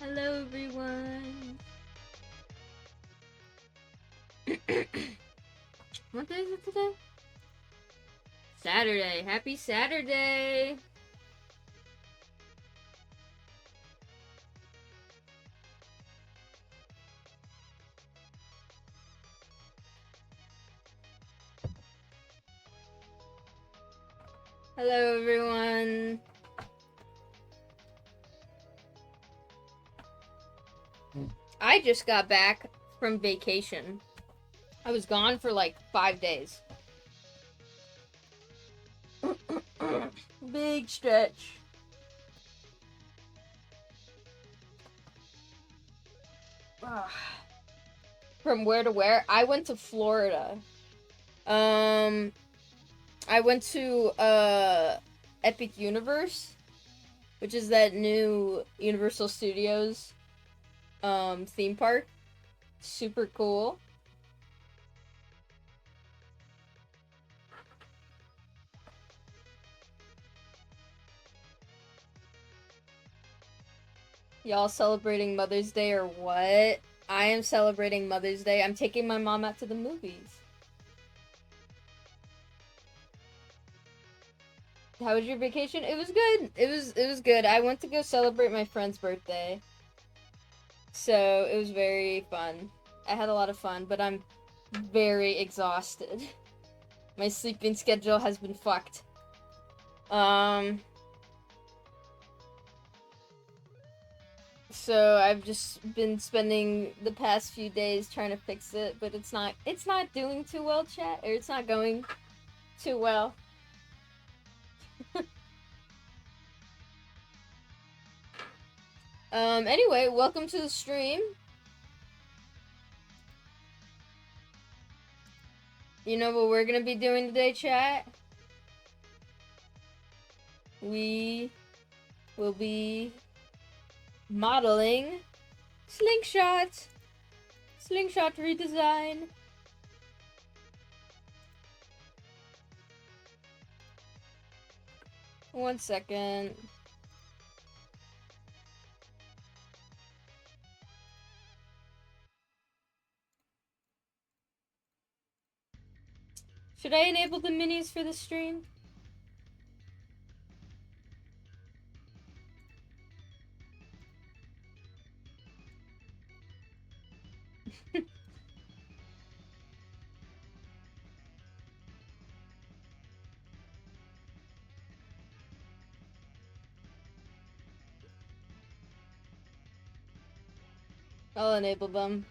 Hello, everyone. What day is it today? Saturday. Happy Saturday. Hello, everyone. I just got back from vacation. I was gone for like 5 days. Big stretch. From where to where? I went to Florida. I went to Epic Universe, which is that new Universal Studios theme park. Super cool. Y'all celebrating Mother's Day or what? I am celebrating Mother's Day. I'm taking my mom out to the movies. How was your vacation? It was good. It was good. I went to go celebrate my friend's birthday. So, it was very fun. I had a lot of fun, but I'm very exhausted. My sleeping schedule has been fucked. So I've just been spending the past few days trying to fix it, but it's not doing too well, chat, or it's not going too well. Anyway, welcome to the stream. You know what we're gonna be doing today, chat? We will be modeling Slingshot redesign. One second. Should I enable the minis for the stream? I'll enable them.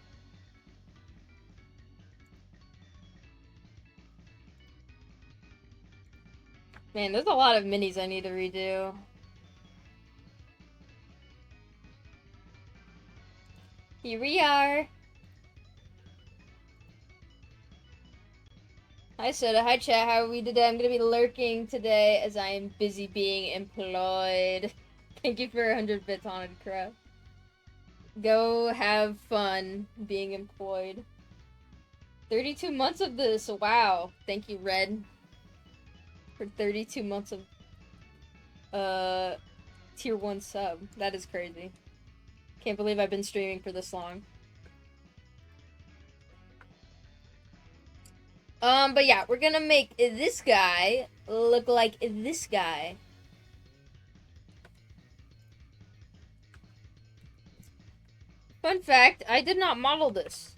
Man, there's a lot of minis I need to redo. Here we are. Hi Soda, hi chat, how are we today? I'm gonna be lurking today as I am busy being employed. Thank you for 100 bits, Haunted Crow. Go have fun being employed. 32 months of this, wow. Thank you, Red, for 32 months of tier 1 sub. That is crazy. Can't believe I've been streaming for this long. But yeah, we're gonna make this guy look like this guy. Fun fact, I did not model this.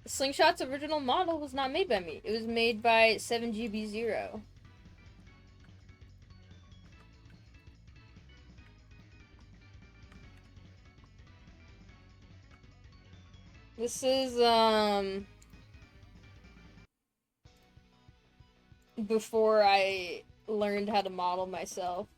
Slingshot's original model was not made by me. It was made by 7GB0. This is, before I learned how to model myself.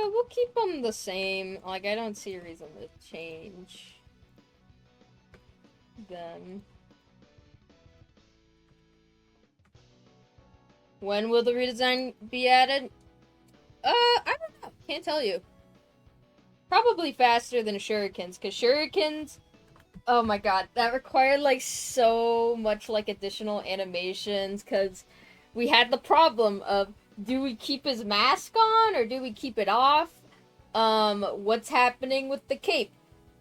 We'll keep them the same. Like, I don't see a reason to change them. When will the redesign be added? I don't know. Can't tell you. Probably faster than shurikens, because shurikens Oh my god, that required like so much like additional animations because we had the problem of do we keep his mask on or do we keep it off? What's happening with the cape?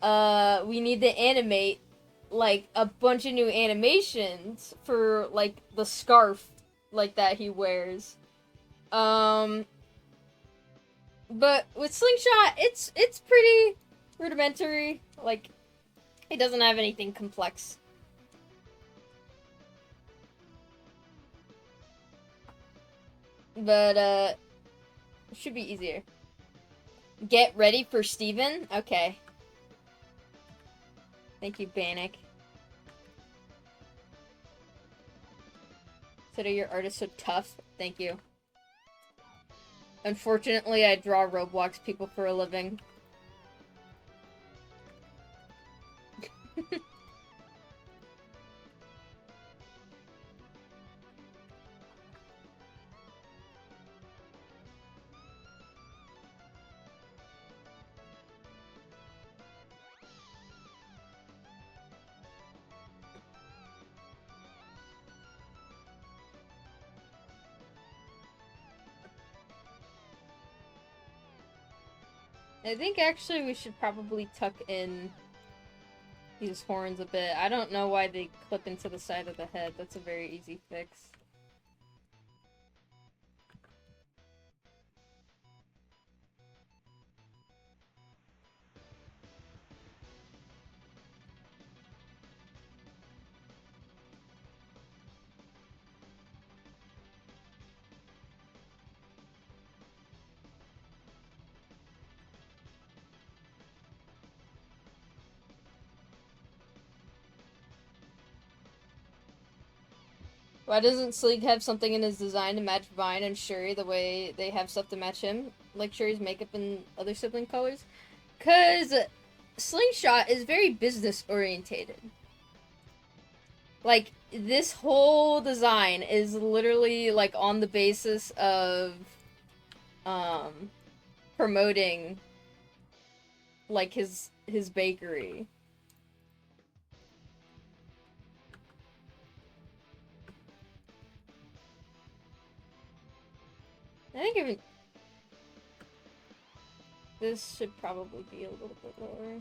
We need to animate like a bunch of new animations for like the scarf like that he wears. Um, but with Slingshot, it's pretty rudimentary. Like it doesn't have anything complex. But it should be easier. Get ready for Steven? Okay. Thank you, Bannock. So your art is so tough. Thank you. Unfortunately, I draw Roblox people for a living. I think actually we should probably tuck in these horns a bit. I don't know why they clip into the side of the head. That's a very easy fix. Why doesn't Sleek have something in his design to match Vine and Shuri the way they have stuff to match him? Like Shuri's makeup and other sibling colors? Because Slingshot is very business orientated. Like, this whole design is literally, like, on the basis of, promoting, like, his bakery. I think even this should probably be a little bit lower.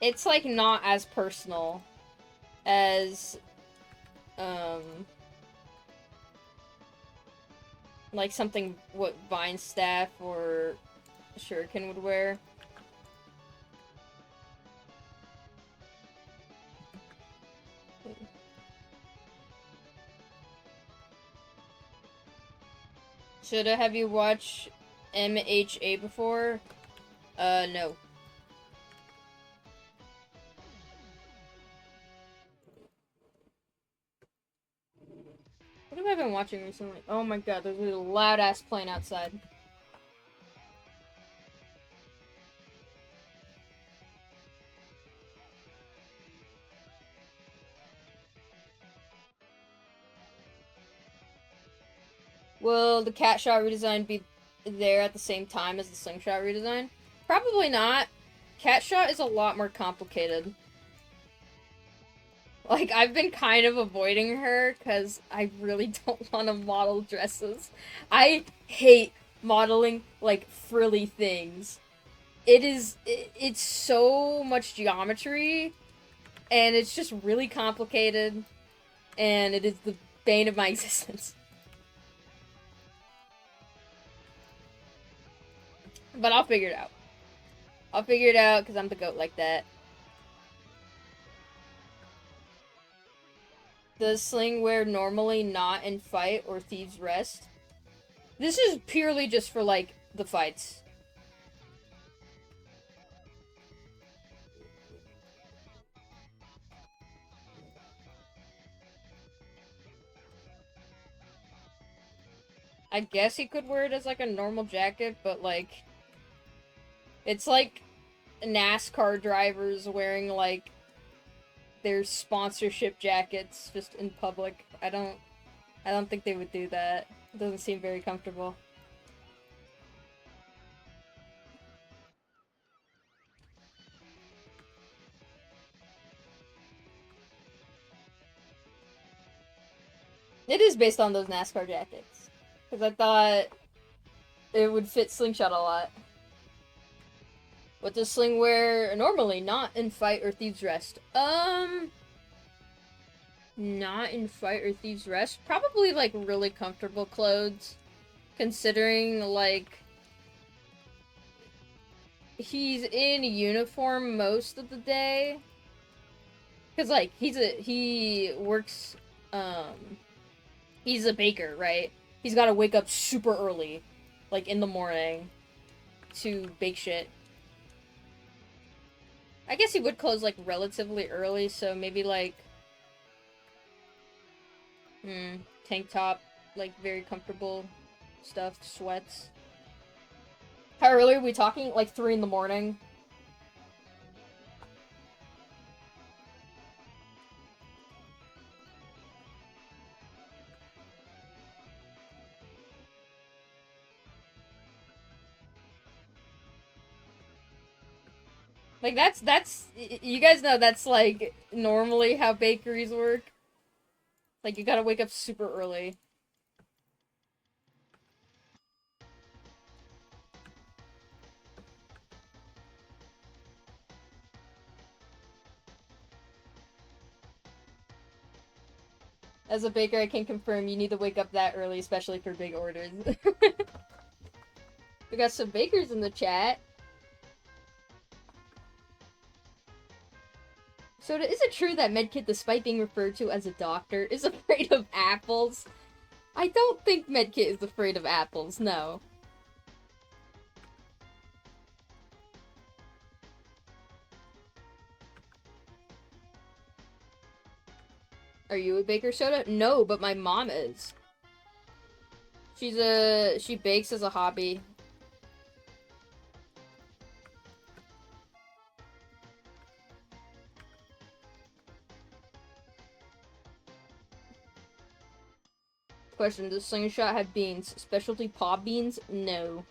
It's like not as personal as like something what Vine staff or Shuriken would wear. Should I have you watch MHA before? No. What have I been watching recently? Oh my god, there's a loud ass plane outside. Will the cat shot redesign be there at the same time as the slingshot redesign? Probably not. Cat shot is a lot more complicated. Like, I've been kind of avoiding her because I really don't want to model dresses. I hate modeling, like, frilly things. It's so much geometry, and it's just really complicated, and it is the bane of my existence. But I'll figure it out. I'll figure it out because I'm the goat like that. Does Sling wear normally not in fight or Thieves Rest? This is purely just for, like, the fights. I guess he could wear it as, like, a normal jacket, but, like... It's like NASCAR drivers wearing, like, their sponsorship jackets just in public. I don't I don't think they would do that. It doesn't seem very comfortable. It is based on those NASCAR jackets. Because I thought it would fit Slingshot a lot. What does Sling wear normally? Not in Fight or Thieves Rest. Not in Fight or Thieves Rest. Probably, like, really comfortable clothes. Considering, like, he's in uniform most of the day. Because, like, he works, he's a baker, right? He's gotta wake up super early, like, in the morning, to bake shit. I guess he would close, like, relatively early, so maybe, like, tank top, like, very comfortable stuff, sweats. How early are we talking? Like, 3 in the morning? Like, that's, you guys know that's, like, normally how bakeries work. Like, you gotta wake up super early. As a baker, I can confirm you need to wake up that early, especially for big orders. We got some bakers in the chat. So is it true that Medkit, despite being referred to as a doctor, is afraid of apples? I don't think Medkit is afraid of apples, no. Are you a baker, Soda? No, but my mom is. She bakes as a hobby. Question, does Slingshot have beans? Specialty paw beans? No.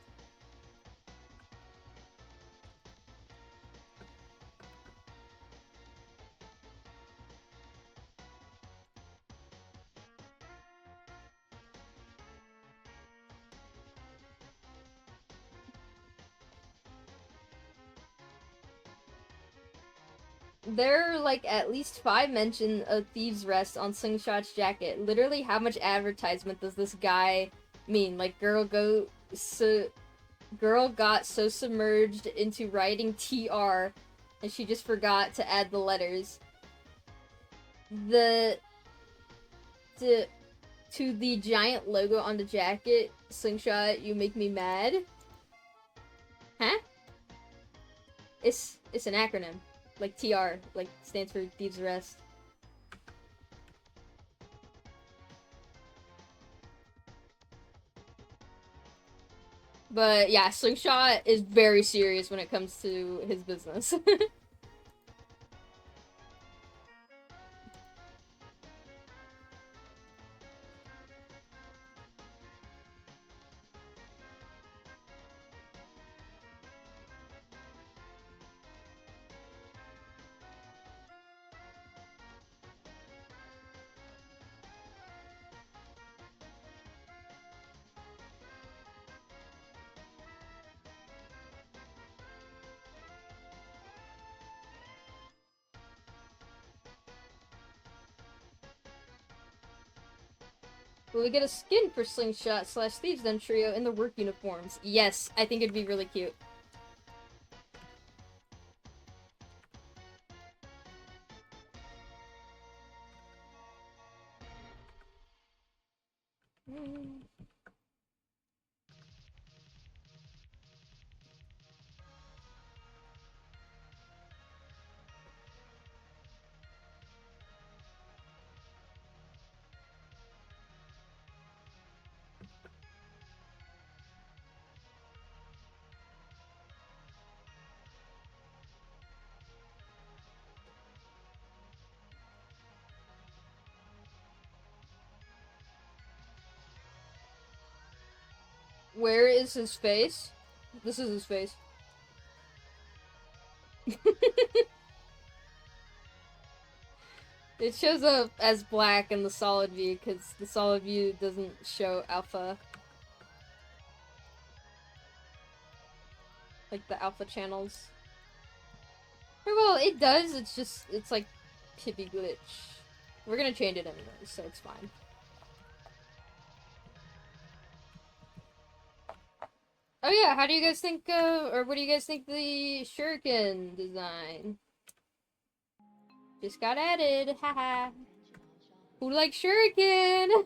There are, like, at least 5 mentions of Thieves' Rest on Slingshot's jacket. Literally, how much advertisement does this guy mean? Like, girl got so submerged into writing TR, and she just forgot to add the letters. To the giant logo on the jacket, Slingshot, you make me mad? Huh? It's an acronym. Like, TR, like, stands for Thieves' Rest. But yeah, Slingshot is very serious when it comes to his business. Will we get a skin for Slingshot / Thieves Den Trio in the work uniforms? Yes, I think it'd be really cute. Where is his face? This is his face. It shows up as black in the solid view because the solid view doesn't show alpha. Like the alpha channels. Or, well, it does, it's like Pibby glitch. We're gonna change it anyway, so it's fine. Oh yeah, how do you guys think, or what do you guys think the shuriken design? Just got added, haha. Who likes shuriken?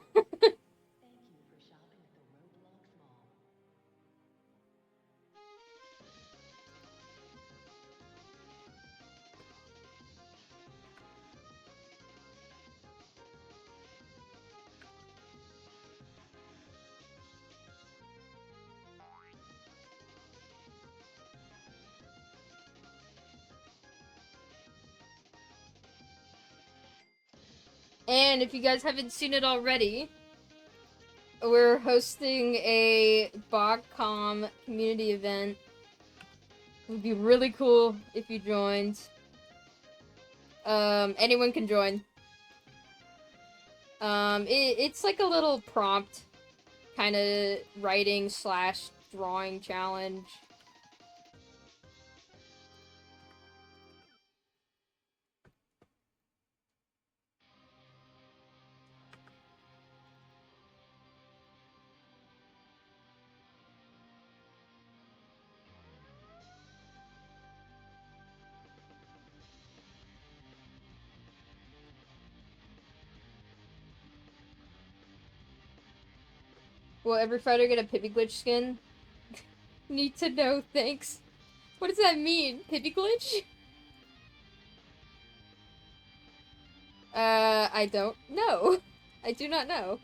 And if you guys haven't seen it already, we're hosting a BogCom community event. It would be really cool if you joined. Anyone can join. It's like a little prompt kind of writing / drawing challenge. Will every fighter get a Pibby glitch skin? Need to know, thanks. What does that mean? Pibby glitch? I don't know. I do not know.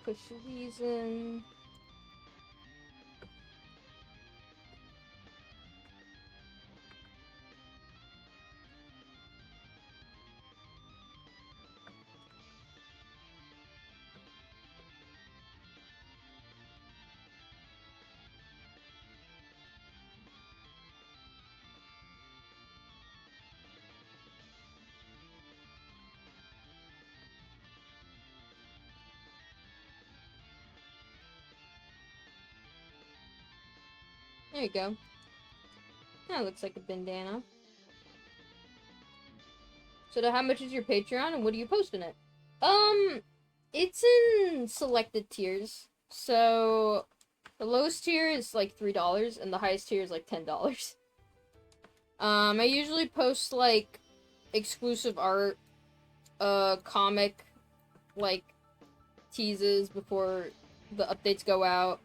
Push these in. There you go. That looks like a bandana. So how much is your Patreon and what do you post in it? It's in selected tiers. So the lowest tier is like $3 and the highest tier is like $10. I usually post like exclusive art, comic like teases before the updates go out.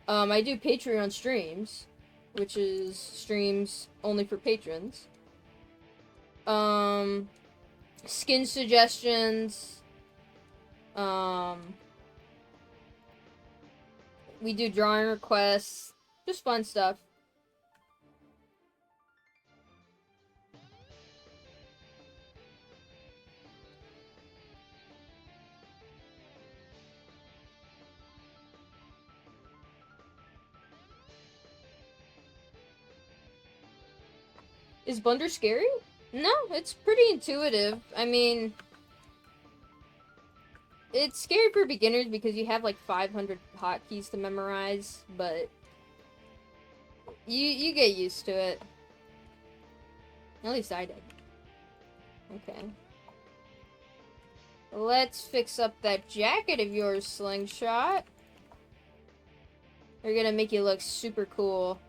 I do Patreon streams. which is streams only for patrons. Skin suggestions. We do drawing requests. Just fun stuff. Is Blender scary? No, it's pretty intuitive. I mean, it's scary for beginners because you have like 500 hotkeys to memorize, but you get used to it. At least I did. Okay. Let's fix up that jacket of yours, Slingshot. We're gonna make you look super cool.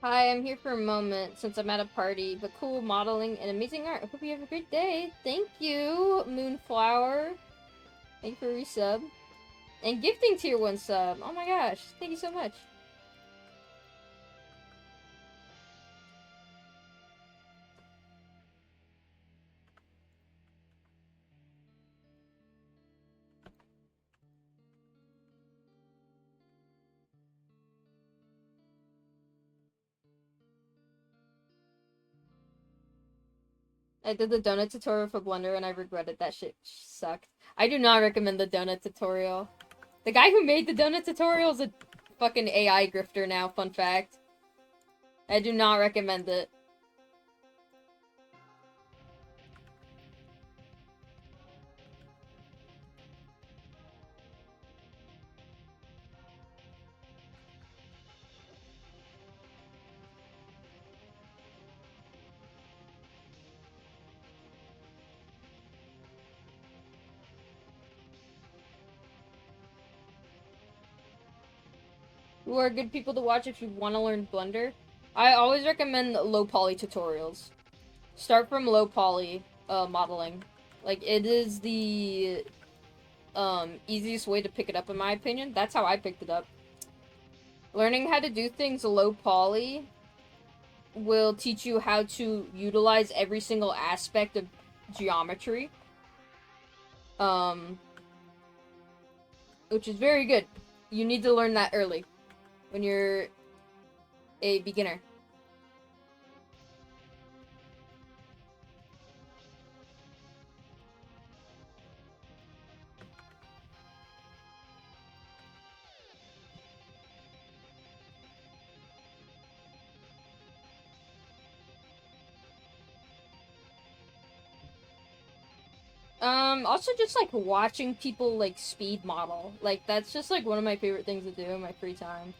Hi, I'm here for a moment since I'm at a party, but cool modeling and amazing art. I hope you have a great day. Thank you, Moonflower. Thank you for resub. And gifting tier 1 sub. Oh my gosh, thank you so much. I did the donut tutorial for Blender and I regretted that shit sucked. I do not recommend the donut tutorial. The guy who made the donut tutorial is a fucking AI grifter now, fun fact. I do not recommend it. Who are good people to watch if you want to learn Blender? I always recommend low poly tutorials. Start from low poly modeling. Like, it is the easiest way to pick it up, in my opinion. That's how I picked it up. Learning how to do things low poly will teach you how to utilize every single aspect of geometry. Which is very good. You need to learn that early when you're a beginner. Also just, like, watching people, like, speed model. Like, that's just, like, one of my favorite things to do in my free time.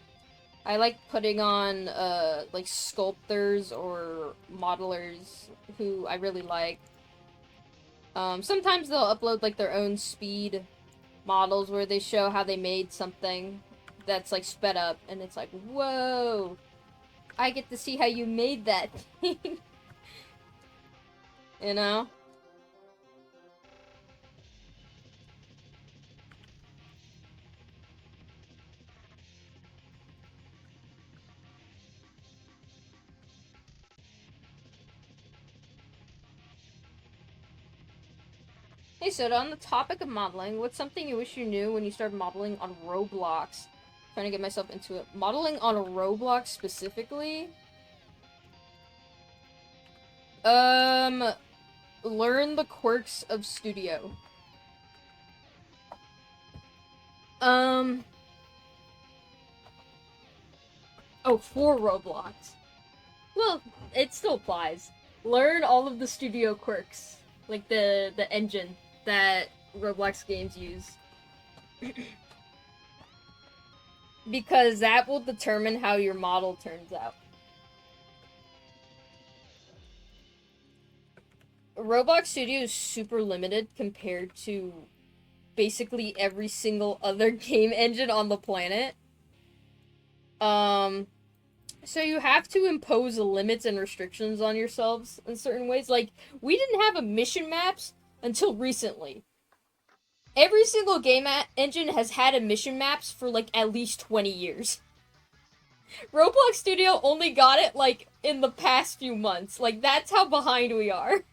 I like putting on, like, sculptors or modelers who I really like. Sometimes they'll upload, like, their own speed models where they show how they made something that's, like, sped up, and it's like, whoa! I get to see how you made that thing. You know? Hey Soda, on the topic of modeling, what's something you wish you knew when you started modeling on Roblox? Trying to get myself into it. Modeling on a Roblox specifically? Learn the quirks of Studio. Oh, for Roblox. Well, it still applies. Learn all of the Studio quirks. Like the engine that Roblox games use. Because that will determine how your model turns out. Roblox Studio is super limited compared to basically every single other game engine on the planet. So you have to impose limits and restrictions on yourselves in certain ways. Like, we didn't have a mission maps until recently. Every single game engine has had a mission maps for, like, at least 20 years. Roblox Studio only got it, like, in the past few months. Like, that's how behind we are.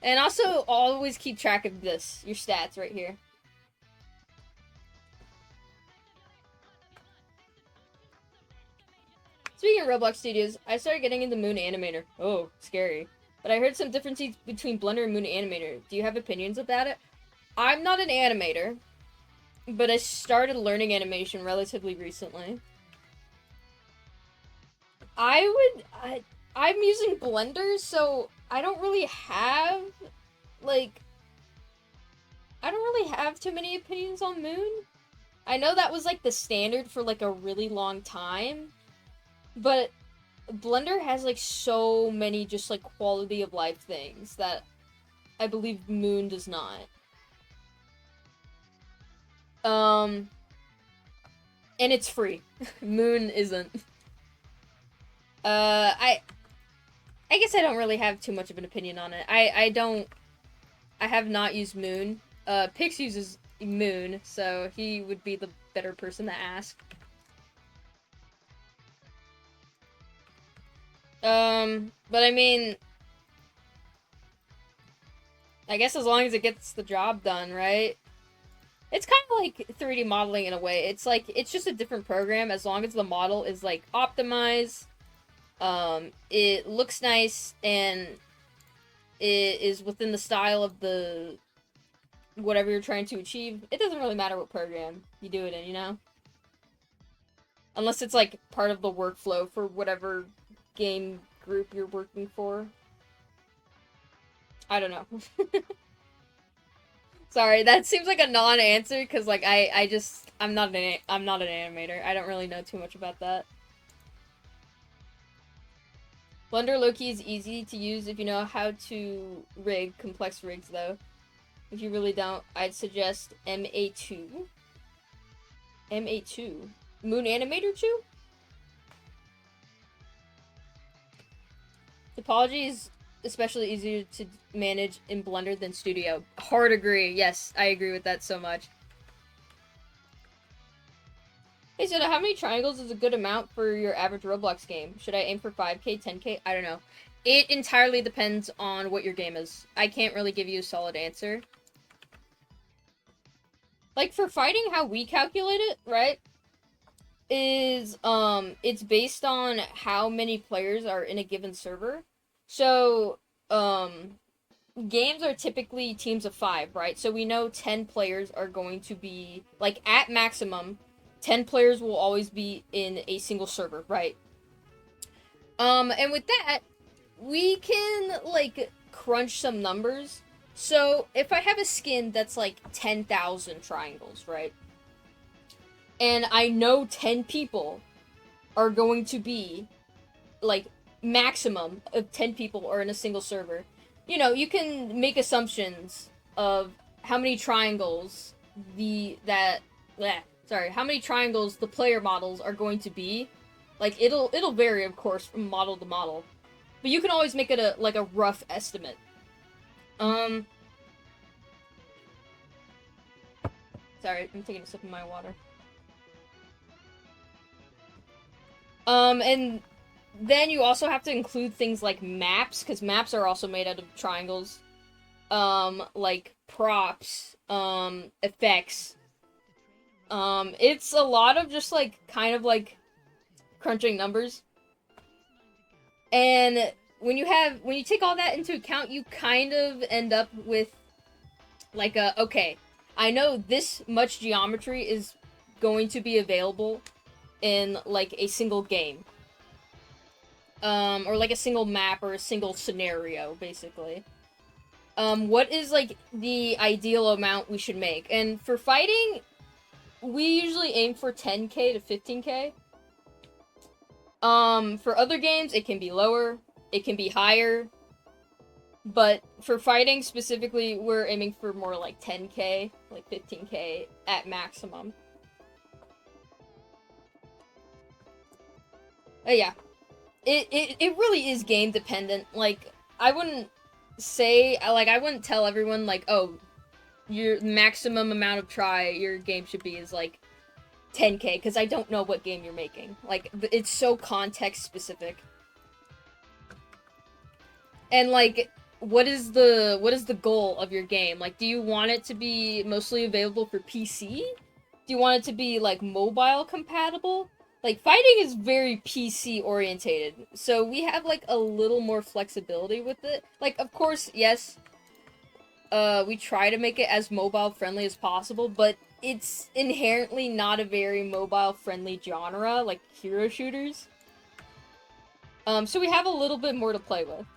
And also, always keep track of this. Your stats right here. Speaking of Roblox Studios, I started getting into Moon Animator. Oh, scary. But I heard some differences between Blender and Moon Animator. Do you have opinions about it? I'm not an animator, but I started learning animation relatively recently. I'm using Blender, so I don't really have, like, I don't really have too many opinions on Moon. I know that was, like, the standard for, like, a really long time, but Blender has, like, so many just, like, quality of life things that I believe Moon does not. And it's free. Moon isn't. I guess I don't really have too much of an opinion on it. I have not used Moon. Pix uses Moon, so he would be the better person to ask. But I mean, I guess as long as it gets the job done, right? It's kind of like 3D modeling in a way. It's like, it's just a different program as long as the model is, like, optimized, it looks nice, and it is within the style of the whatever you're trying to achieve. It doesn't really matter what program you do it in, you know? Unless it's, like, part of the workflow for whatever game group you're working for. I don't know. Sorry, that seems like a non-answer, because, like, I'm not an animator. I don't really know too much about that. Blender Loki is easy to use if you know how to rig complex rigs, though. If you really don't, I'd suggest MA2. MA2? Moon Animator 2? Topology is especially easier to manage in Blender than Studio. Hard agree. Yes, I agree with that so much. Hey, Soda, how many triangles is a good amount for your average Roblox game? Should I aim for 5k, 10k? I don't know. It entirely depends on what your game is. I can't really give you a solid answer. Like, for fighting, how we calculate it, right? Is, it's based on how many players are in a given server. So, games are typically teams of 5, right? So we know 10 players are going to be, like, at maximum, 10 players will always be in a single server, right? And with that, we can, like, crunch some numbers. So, if I have a skin that's, like, 10,000 triangles, right? And I know 10 people are going to be, like, maximum of 10 people are in a single server. You know, you can make assumptions of how many triangles how many triangles the player models are going to be. Like, it'll vary, of course, from model to model. But you can always make it a rough estimate. Sorry, I'm taking a sip of my water. And then you also have to include things like maps, because maps are also made out of triangles. Like props, effects. It's a lot of just like kind of like crunching numbers. And when you take all that into account, you kind of end up with like okay, I know this much geometry is going to be available in like a single game. Or like a single map or a single scenario, basically. What is like the ideal amount we should make? And for fighting, we usually aim for 10k to 15k. For other games, it can be lower, it can be higher. But for fighting specifically, we're aiming for more like 10k, like 15k at maximum. But yeah, it really is game dependent. Like, I wouldn't say, like, I wouldn't tell everyone, like, oh, your maximum amount of try your game should be is like 10k, because I don't know what game you're making. Like, it's so context specific. And like, what is the goal of your game? Like, do you want it to be mostly available for PC? Do you want it to be like mobile compatible? Like, fighting is very PC orientated, so we have like a little more flexibility with it. Like, of course, yes, we try to make it as mobile friendly as possible, but it's inherently not a very mobile friendly genre, like hero shooters. So we have a little bit more to play with.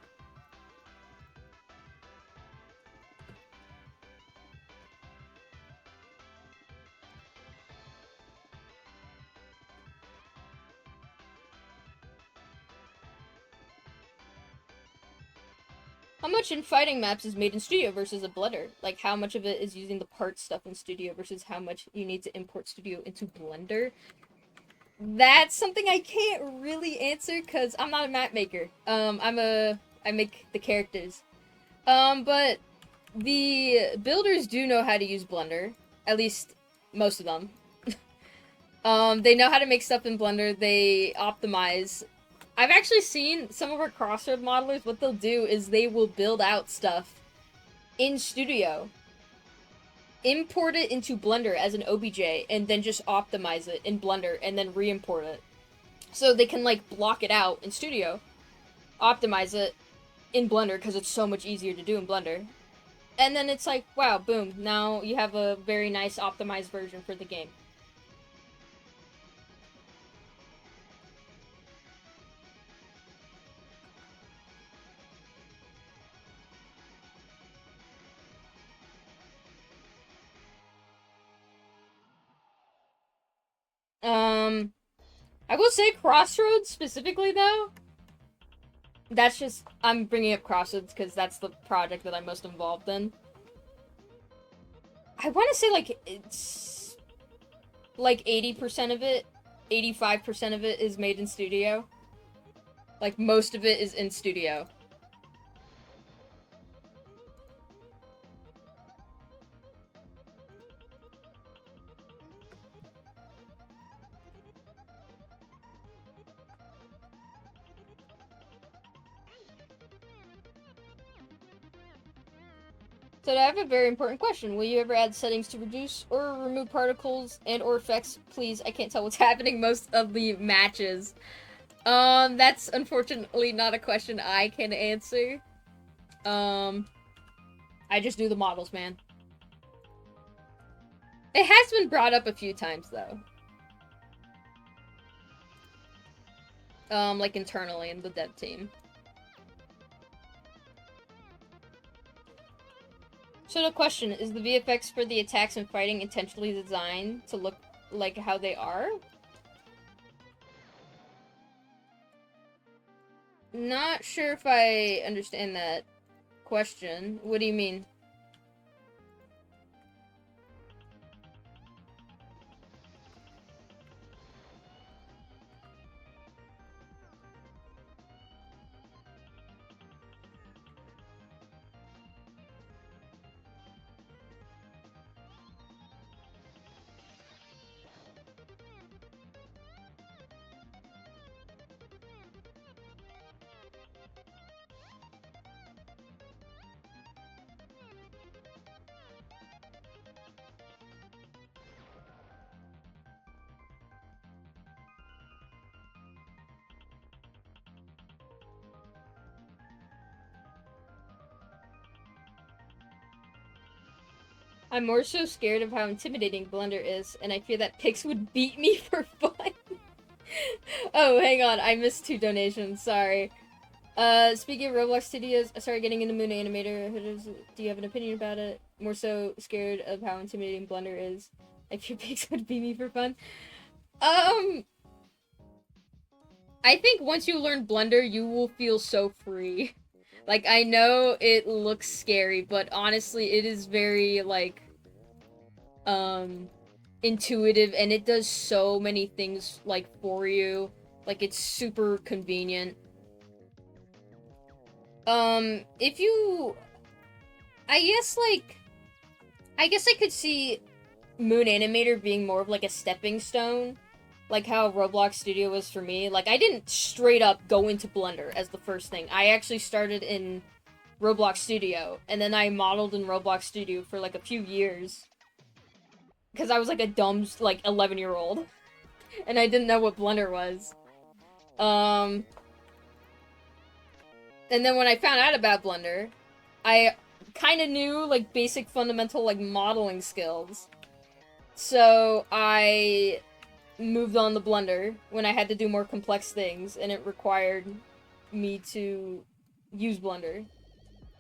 How much in fighting maps is made in Studio versus a Blender? Like, how much of it is using the part stuff in Studio versus how much you need to import Studio into Blender? That's something I can't really answer because I'm not a map maker. I make the characters. But the builders do know how to use Blender. At least most of them. They know how to make stuff in Blender. They optimize. I've actually seen some of our Crossroad modelers, what they'll do is they will build out stuff in Studio, import it into Blender as an OBJ, and then just optimize it in Blender, and then re-import it. So they can, like, block it out in Studio, optimize it in Blender, because it's so much easier to do in Blender. And then it's like, wow, boom, now you have a very nice optimized version for the game. I will say Crossroads specifically, though, that's just, I'm bringing up Crossroads because that's the project that I'm most involved in. I want to say, like, it's like 80% of it, 85% of it is made in Studio. Like, most of it is in Studio. So I have a very important question. Will you ever add settings to reduce or remove particles and or effects? Please, I can't tell what's happening most of the matches. That's unfortunately not a question I can answer. I just do the models, man. It has been brought up a few times, though. Like internally in the dev team. So the question, is the VFX for the attacks and fighting intentionally designed to look like how they are? Not sure if I understand that question. What do you mean? I'm more so scared of how intimidating Blender is, and I fear that Pix would beat me for fun. Oh, hang on, I missed 2 donations, sorry. Speaking of Roblox Studios, I started getting into Moon Animator. Do you have an opinion about it? More so scared of how intimidating Blender is. I fear Pix would beat me for fun. I think once you learn Blender, you will feel so free. Like, I know it looks scary, but honestly, it is very, like, intuitive, and it does so many things, like, for you. Like, it's super convenient. If you... I guess I could see Moon Animator being more of, like, a stepping stone. Like how Roblox Studio was for me. Like, I didn't straight up go into Blender as the first thing. I actually started in Roblox Studio, and then I modeled in Roblox Studio for, like, a few years. Because I was, like, a dumb, like, 11-year-old. And I didn't know what Blender was. And then when I found out about Blender, I kind of knew, like, basic fundamental, like, modeling skills. So I moved on to Blender when I had to do more complex things, and it required me to use Blender.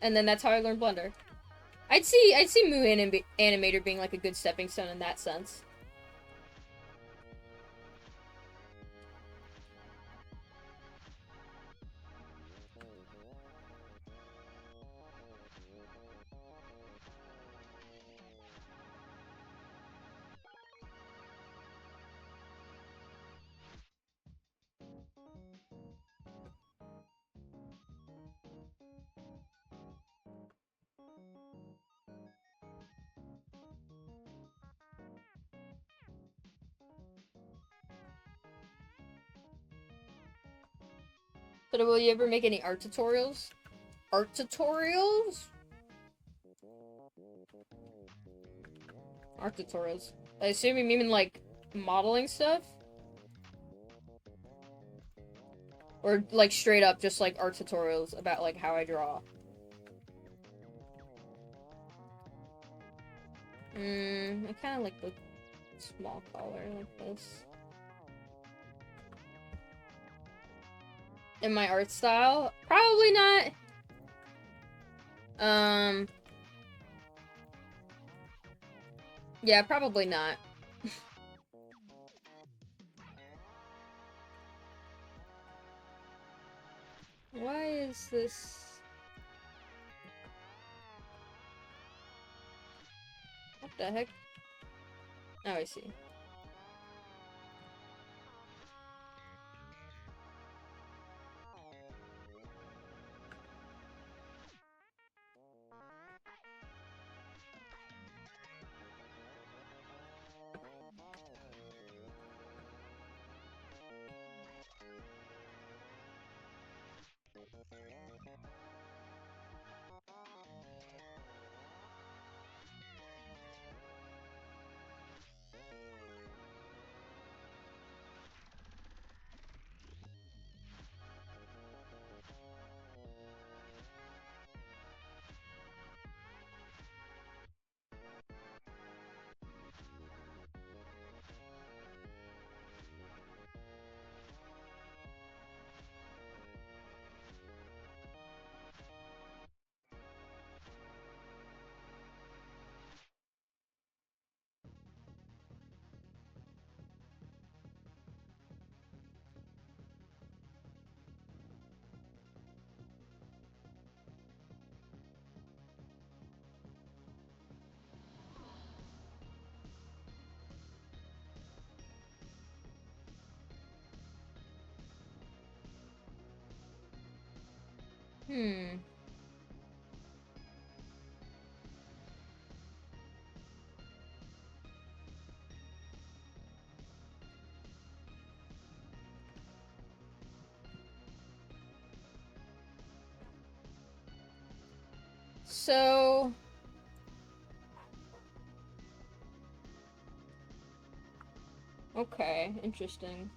And then that's how I learned Blender. I'd see Moo Animator being, like, a good stepping stone in that sense. But will you ever make any art tutorials? Art tutorials? Art tutorials. I assume you mean, like, modeling stuff? Or, like, straight up just, like, art tutorials about, like, how I draw? I kind of like the small collar like this. In my art style? Probably not. Yeah, probably not. Why is this... What the heck? Oh, I see. So... Okay, interesting.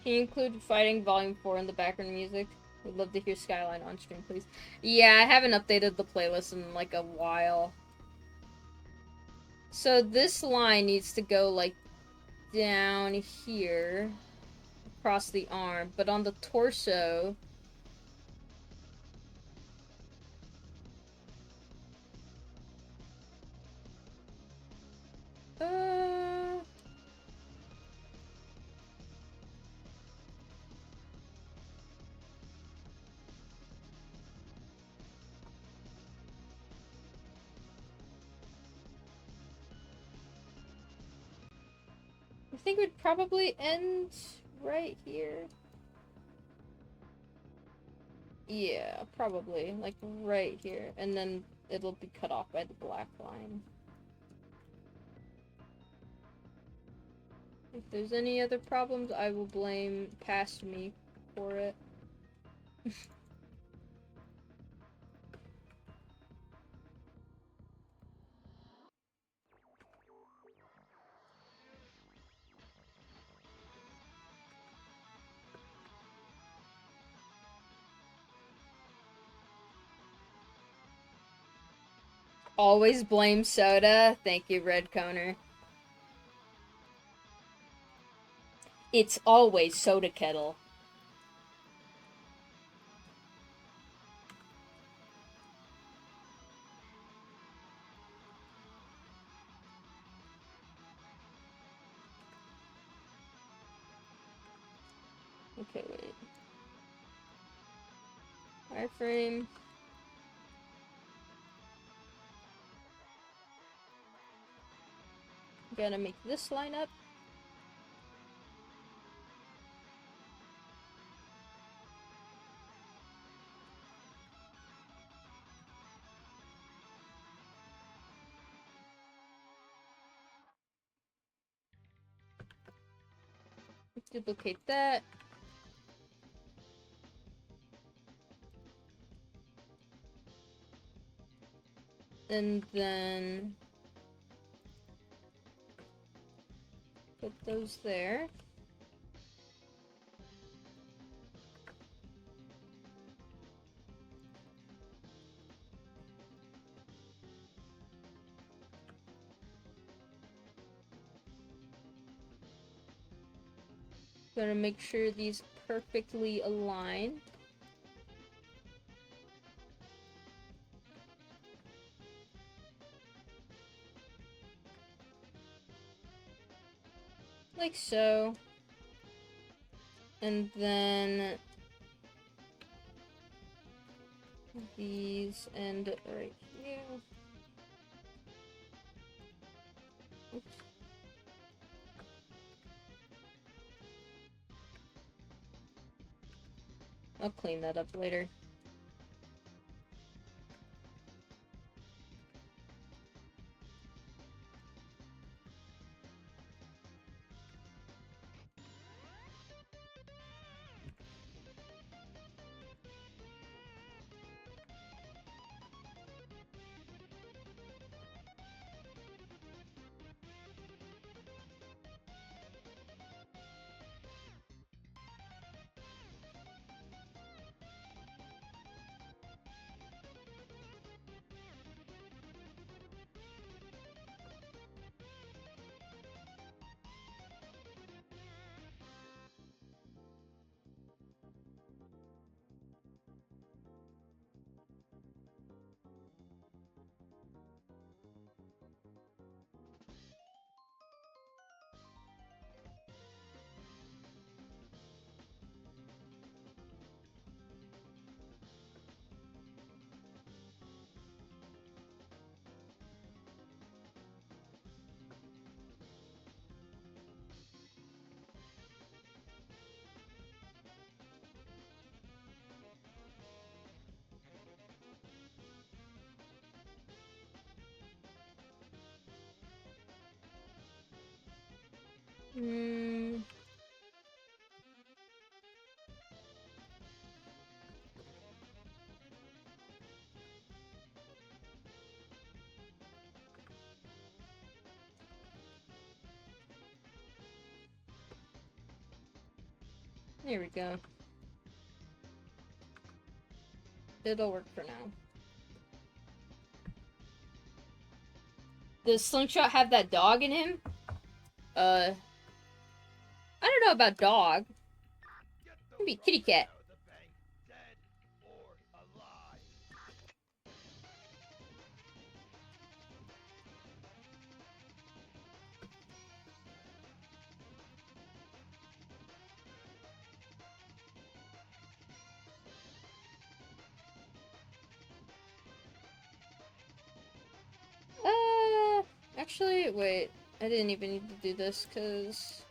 Can you include Fighting Volume 4 in the background music? We'd love to hear Skyline on stream, please. Yeah, I haven't updated the playlist in like a while. So this line needs to go like down here across the arm, but on the torso I think we'd probably end right here. Yeah, probably. Like right here. And then it'll be cut off by the black line. If there's any other problems, I will blame past me for it. Always blame soda. Thank you, Red Coner. It's always Sodakettle. Okay, wait. Wireframe. Gotta make this line up. Duplicate that. And then put those there. Gotta make sure these perfectly align. Like so. And then these end right here. Oops. I'll clean that up later. There we go. It'll work for now. Does Slingshot have that dog in him? I don't know about dog. Maybe kitty cat. Actually, wait. I didn't even need to do this, because...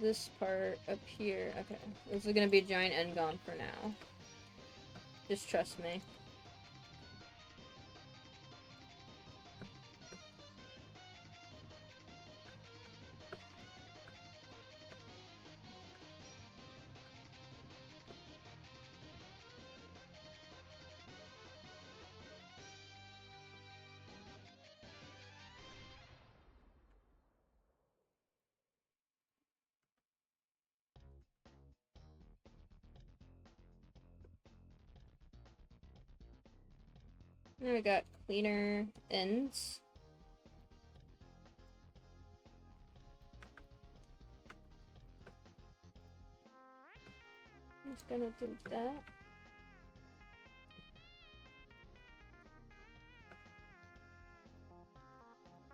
this part up here. Okay. This is gonna be a giant Engon for now. Just trust me. Then we got cleaner ends. I'm just gonna do that.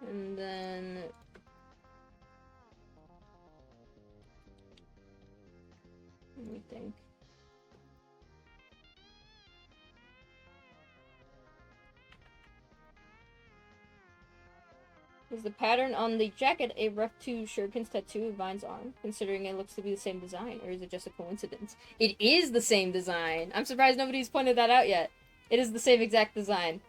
And then... let me think. Is the pattern on the jacket a ref to Shuriken's tattoo of Vine's arm, considering it looks to be the same design, or is it just a coincidence? It is the same design! I'm surprised nobody's pointed that out yet. It is the same exact design.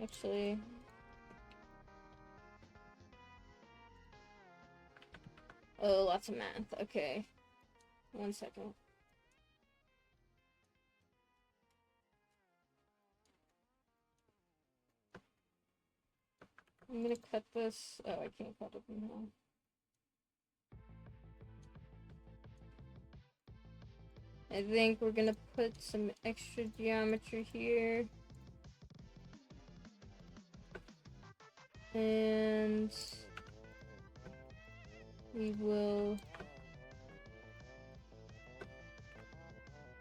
Actually... oh, lots of math. Okay. 1 second. I'm gonna cut this. Oh, I can't cut it now. I think we're gonna put some extra geometry here. And we will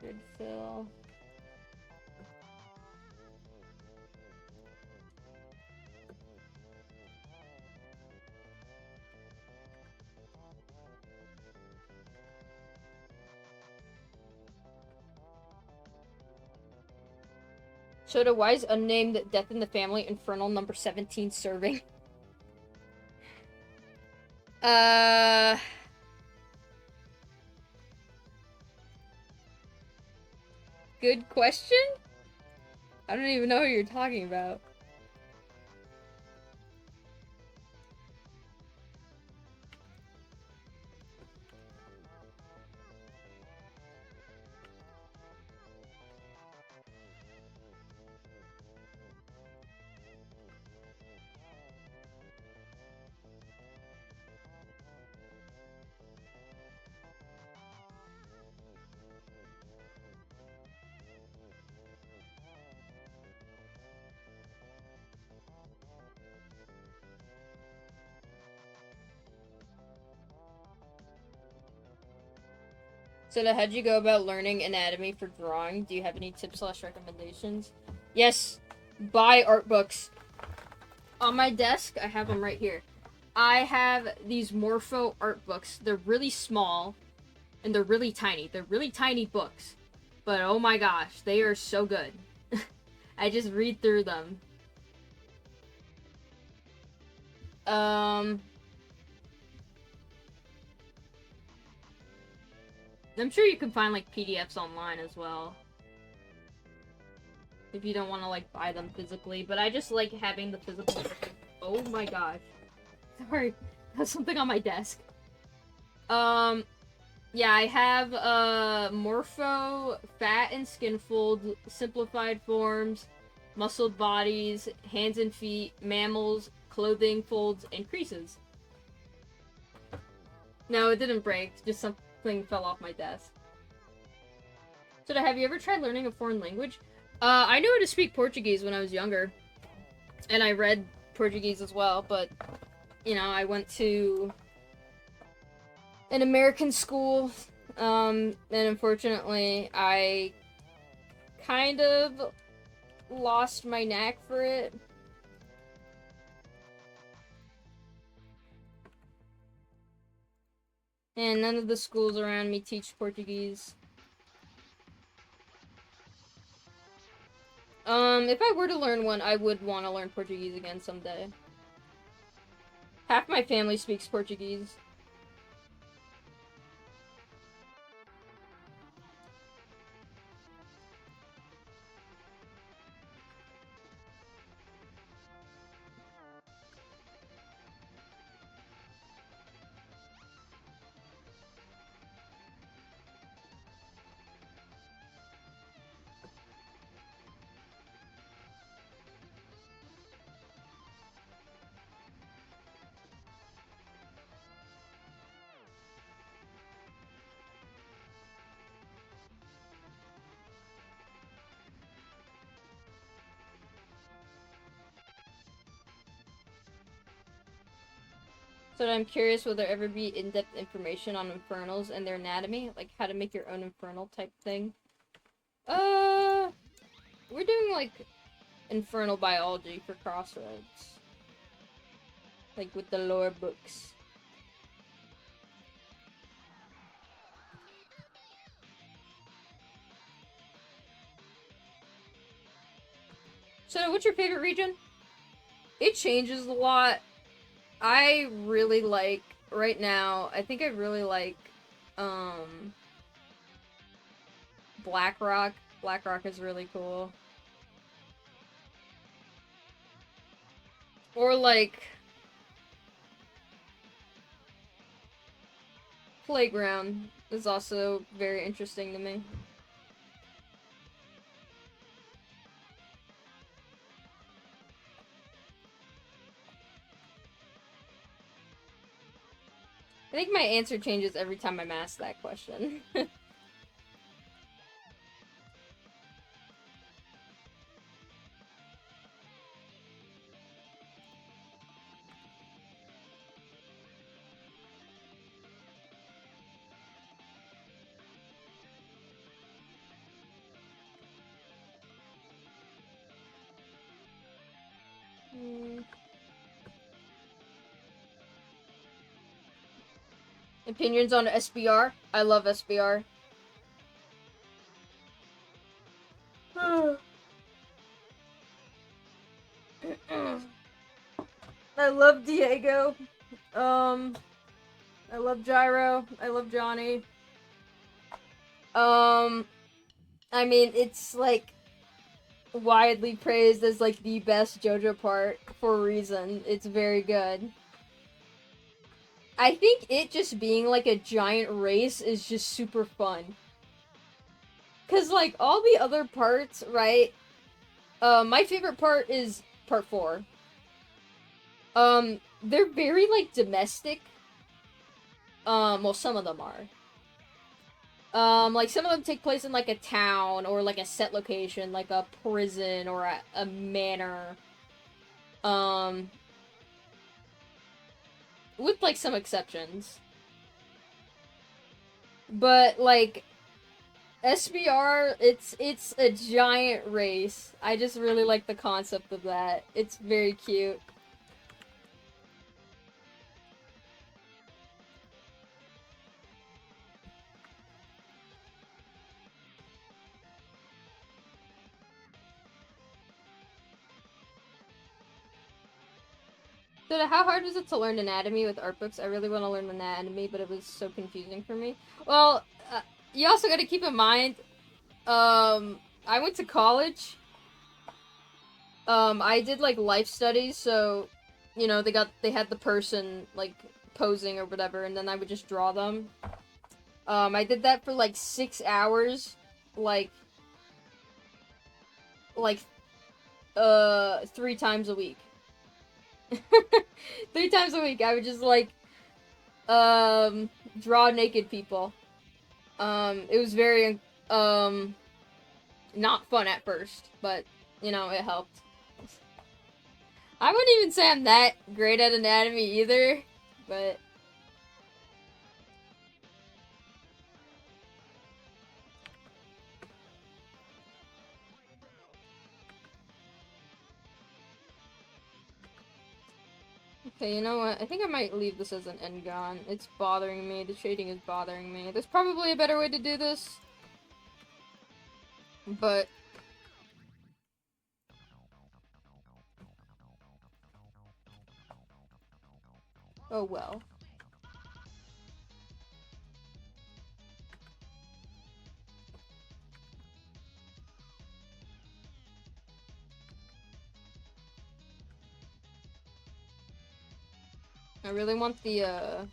grid fill. Soda, why is unnamed Death in the Family Infernal number 17 serving? Good question? I don't even know who you're talking about. So, how'd you go about learning anatomy for drawing? Do you have any tips/recommendations? Yes, buy art books. On my desk, I have them right here. I have these Morpho art books. They're really small, and they're really tiny. They're really tiny books. But oh my gosh, they are so good. I just read through them. I'm sure you can find, like, PDFs online as well. If you don't want to, like, buy them physically. But I just like having the physical... Oh my gosh. Sorry. There's something on my desk. Yeah, I have, Morpho, Fat and Skin Fold, Simplified Forms, Muscled Bodies, Hands and Feet, Mammals, Clothing Folds, and Creases. No, it didn't break. Just something fell off my desk. So, have you ever tried learning a foreign language? I knew how to speak Portuguese when I was younger. And I read Portuguese as well, but, you know, I went to an American school, and unfortunately, I kind of lost my knack for it. And none of the schools around me teach Portuguese. If I were to learn one, I would want to learn Portuguese again someday. Half my family speaks Portuguese. So I'm curious, will there ever be in-depth information on infernals and their anatomy? Like how to make your own infernal type thing? We're doing, like, infernal biology for Crossroads. Like, with the lore books. So, what's your favorite region? It changes a lot. I really like, right now, I think I really like, Black Rock. Black Rock is really cool. Or, like, Playground is also very interesting to me. I think my answer changes every time I'm asked that question. Opinions on SBR? I love SBR. I love Diego. I love Gyro. I love Johnny. I mean, it's, like, widely praised as, like, the best JoJo part for a reason. It's very good. I think it just being, like, a giant race is just super fun. Cause, like, all the other parts, right? My favorite part is part 4. They're very, like, domestic. Well, some of them are. Like, some of them take place in, like, a town, or, like, a set location, like a prison, or a manor. With, like, some exceptions. But like SBR, it's a giant race. I just really like the concept of that. It's very cute. So how hard was it to learn anatomy with art books? I really want to learn anatomy, but it was so confusing for me. Well, you also got to keep in mind, I went to college. I did like life studies, so you know they had the person like posing or whatever, and then I would just draw them. I did that for like 6 hours, like like 3 times a week. 3 times a week, I would just like draw naked people. It was very not fun at first, but you know it helped. I wouldn't even say I'm that great at anatomy either, but okay, you know what? I think I might leave this as an endgon. It's bothering me. The shading is bothering me. There's probably a better way to do this, but oh well. I really want the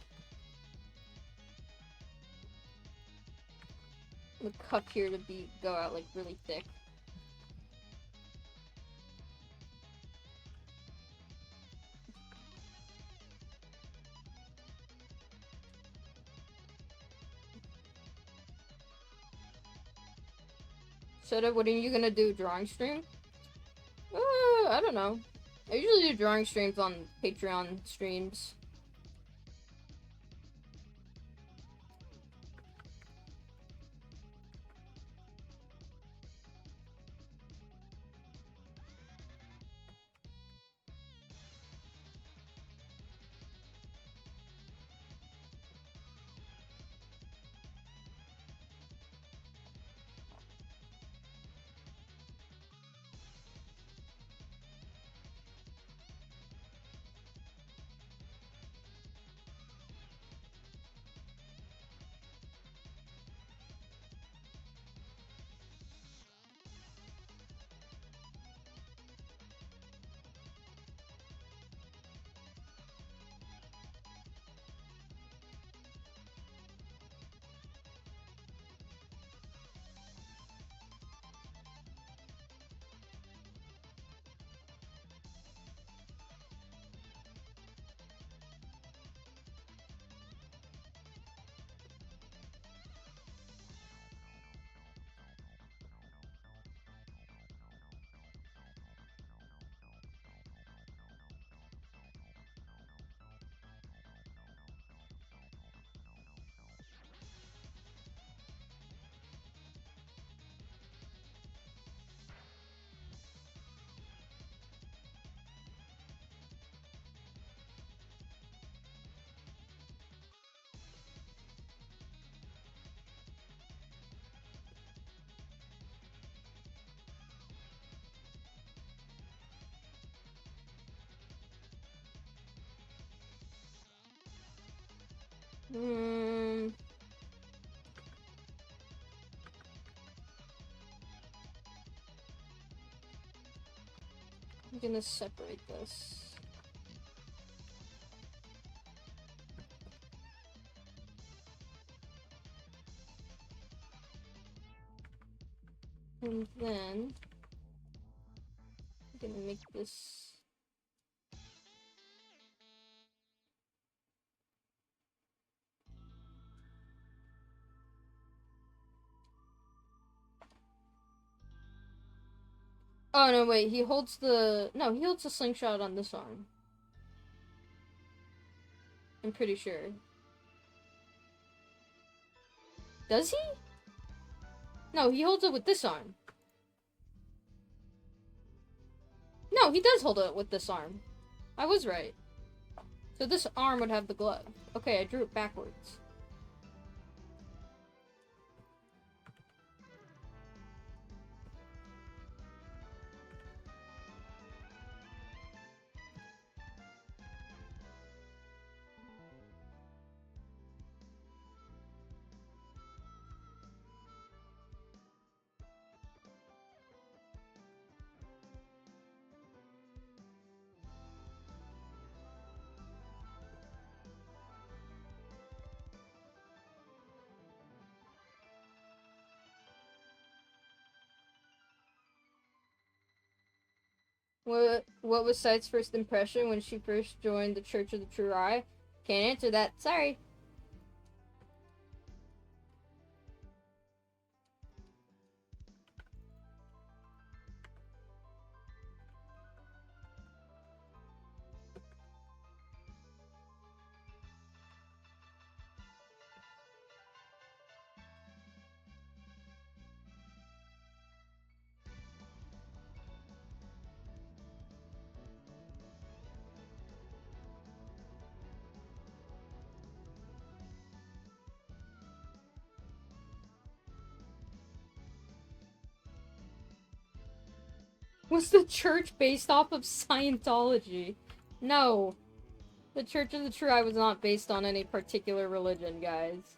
cup here to go out like really thick. Soda, what are you gonna do? Drawing stream? I don't know. I usually do drawing streams on Patreon streams. Hmm. I'm gonna separate this. And then I'm gonna make this. Oh no, wait, he holds the slingshot on this arm. I'm pretty sure. Does he? No, he holds it with this arm. No, he does hold it with this arm. I was right. So this arm would have the glove. Okay, I drew it backwards. What was Sight's first impression when she first joined the Church of the True Eye? Can't answer that. Sorry. Was the church based off of Scientology? No. The Church of the True Eye was not based on any particular religion, guys.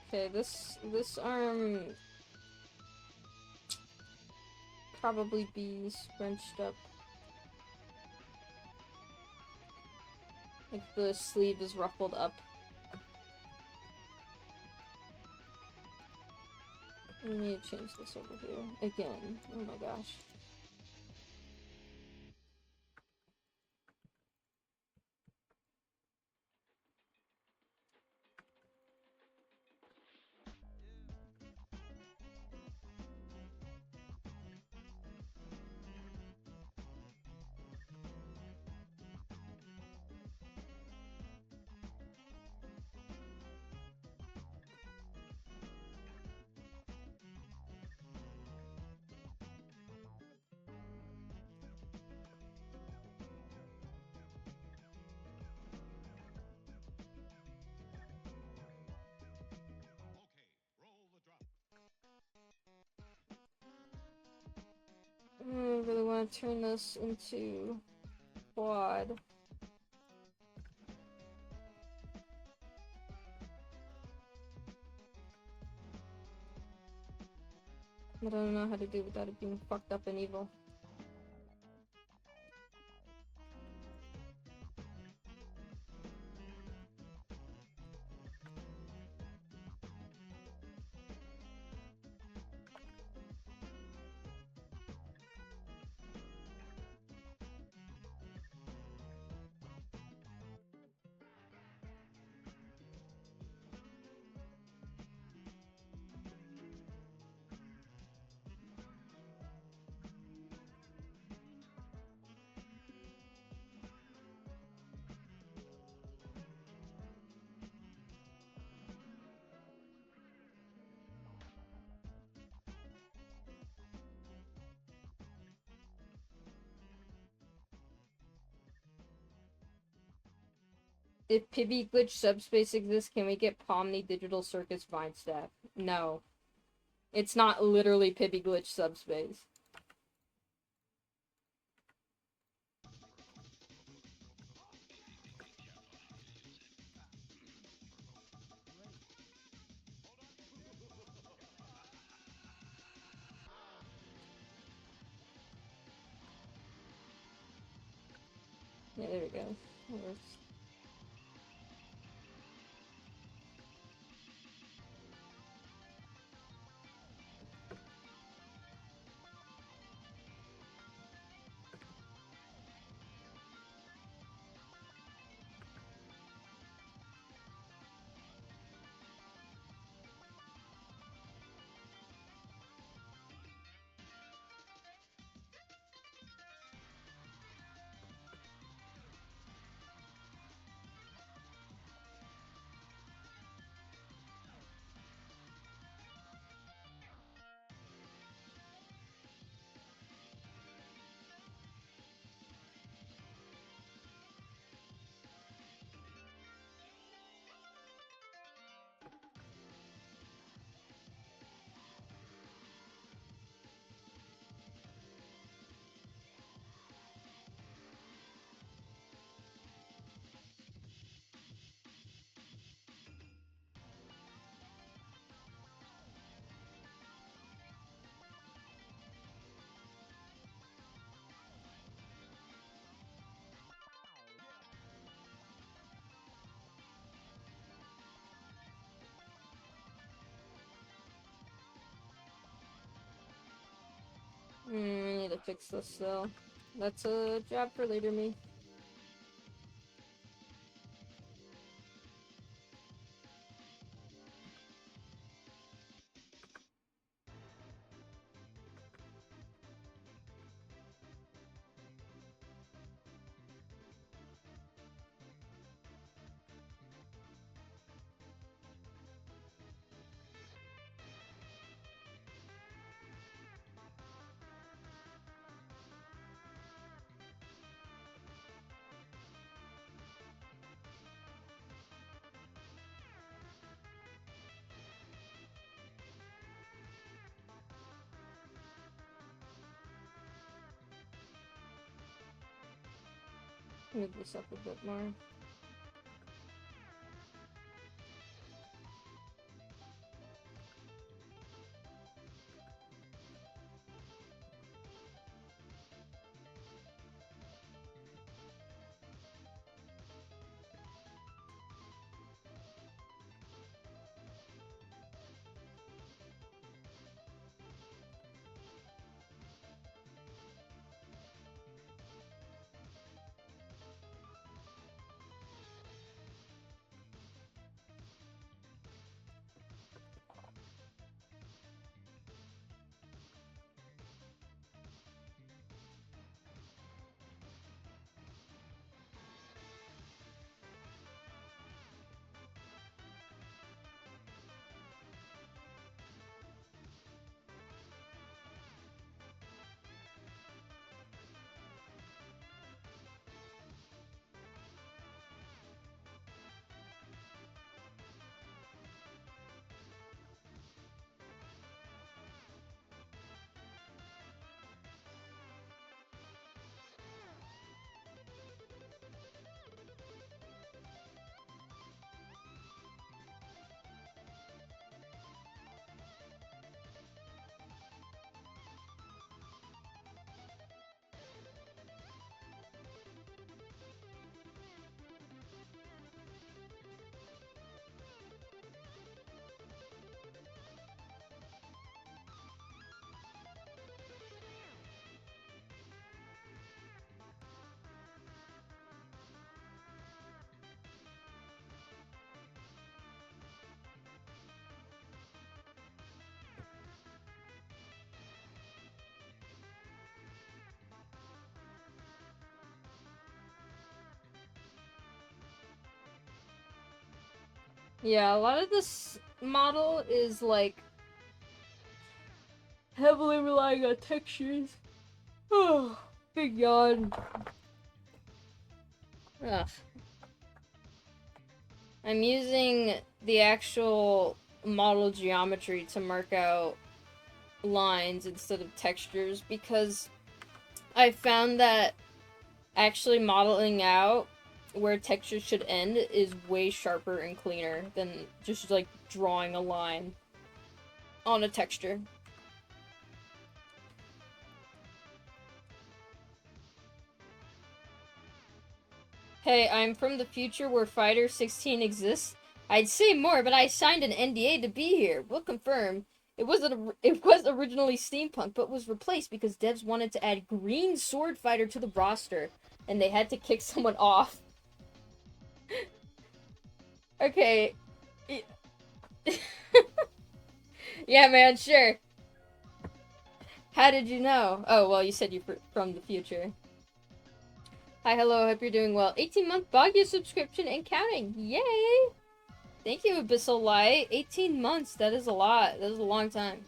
Okay, this arm probably be scrunched up. Like the sleeve is ruffled up. I need to change this over here again. Oh my gosh. I really want to turn this into quad. But I don't know how to do it without it being fucked up and evil. If Pibby Glitch subspace exists, can we get Pomni Digital Circus Vine Staff? No. It's not literally Pibby Glitch subspace. Yeah, there we go. That works. I need to fix this still. That's a job for later me. Move this up a bit more. Yeah, a lot of this model is like heavily relying on textures. Oh, big yawn. Ugh. I'm using the actual model geometry to mark out lines instead of textures because I found that actually modeling out where textures should end is way sharper and cleaner than just like drawing a line on a texture. Hey, I'm from the future where Fighter 16 exists. I'd say more, but I signed an NDA to be here. We'll confirm. It was originally steampunk, but was replaced because devs wanted to add green sword fighter to the roster, and they had to kick someone off. Okay. Yeah, man, sure. How did you know? Oh, well, you said you're from the future. Hi, hello, hope you're doing well. 18-month Baguio subscription and counting. Yay! Thank you, Abyssal Light. 18 months, that is a lot. That is a long time.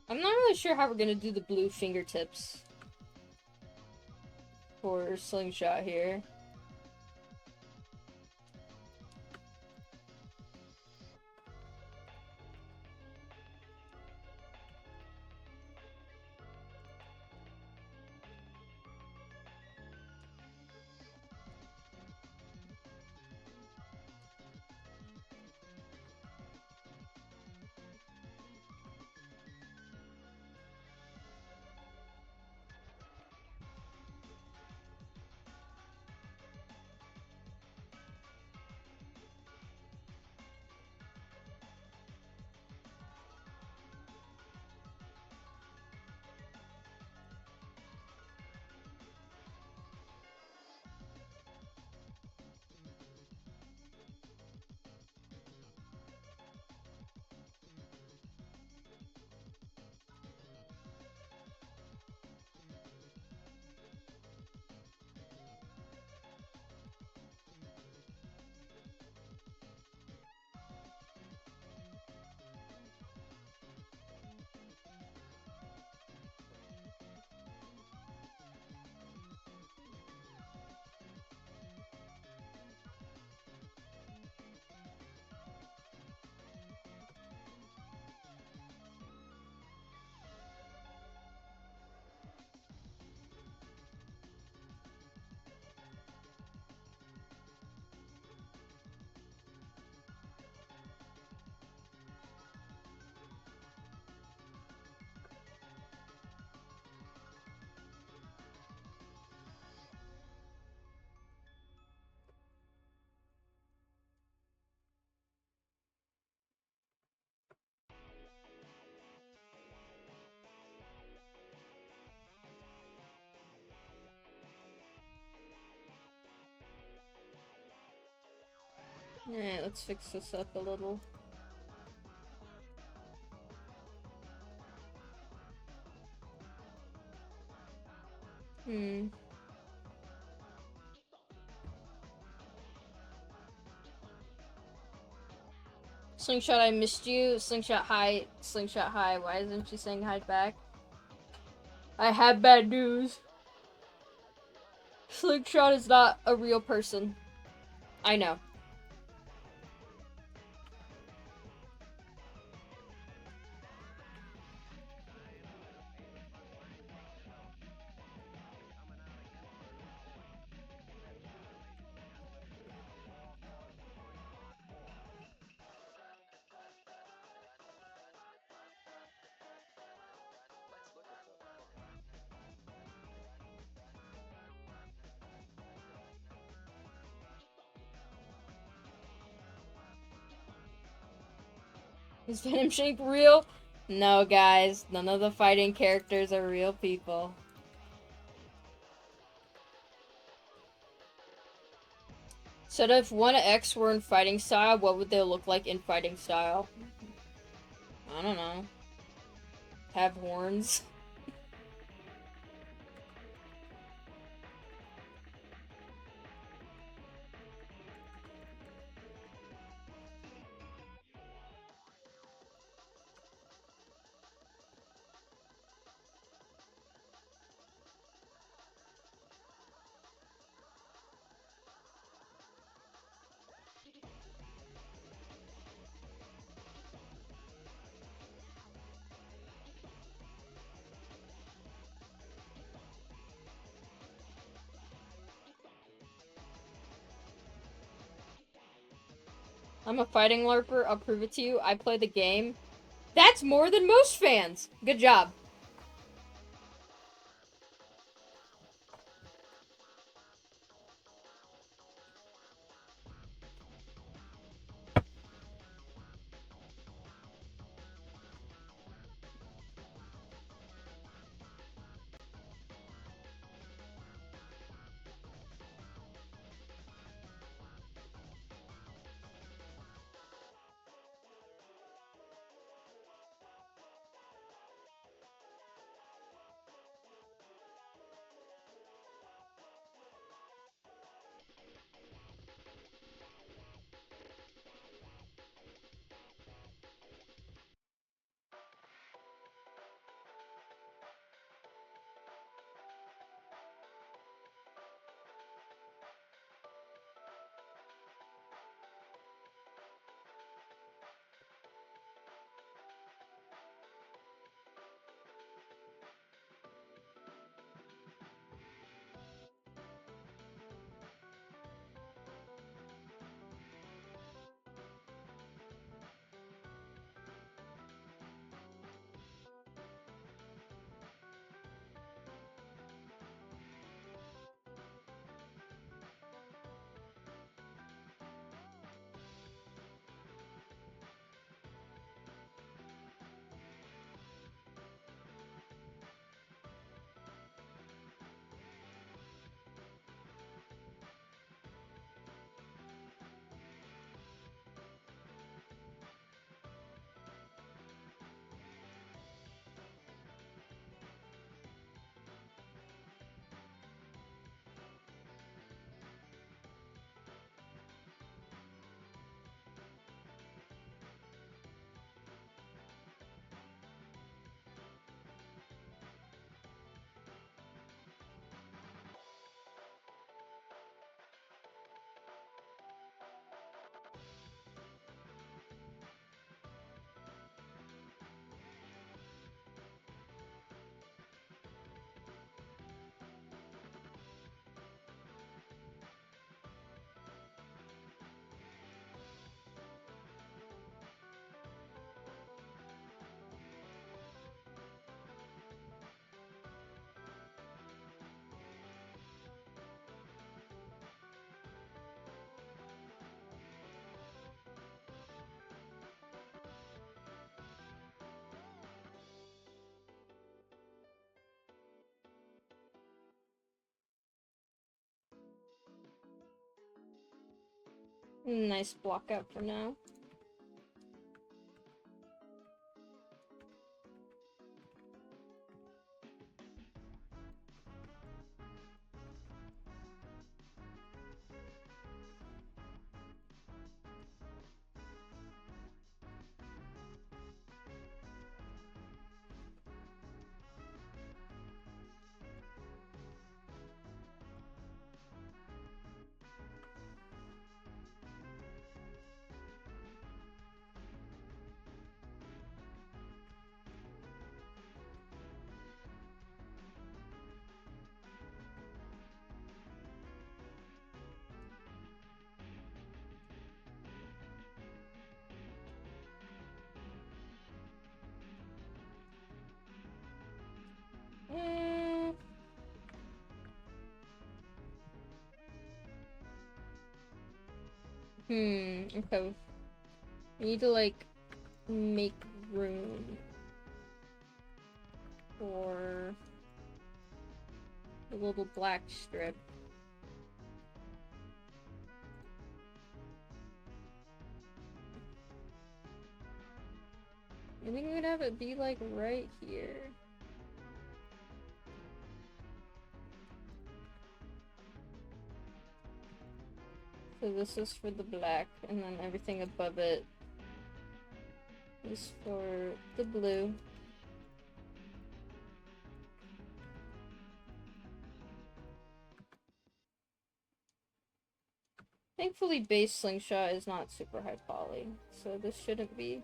I'm not really sure how we're gonna do the blue fingertips for Slingshot here. Alright, let's fix this up a little. Slingshot, I missed you. Slingshot, hi. Slingshot, hi. Why isn't she saying hi back? I have bad news. Slingshot is not a real person. I know. Is Venom Shape real? No, guys. None of the fighting characters are real people. So if 1X were in fighting style, what would they look like in fighting style? I don't know. Have horns? I'm a fighting LARPer, I'll prove it to you. I play the game. That's more than most fans! Good job. Nice block out for now. Okay. We need to, like, make room for a little black strip. I think we would have it be like right here. So this is for the black, and then everything above it is for the blue. Thankfully, base slingshot is not super high poly, so this shouldn't be.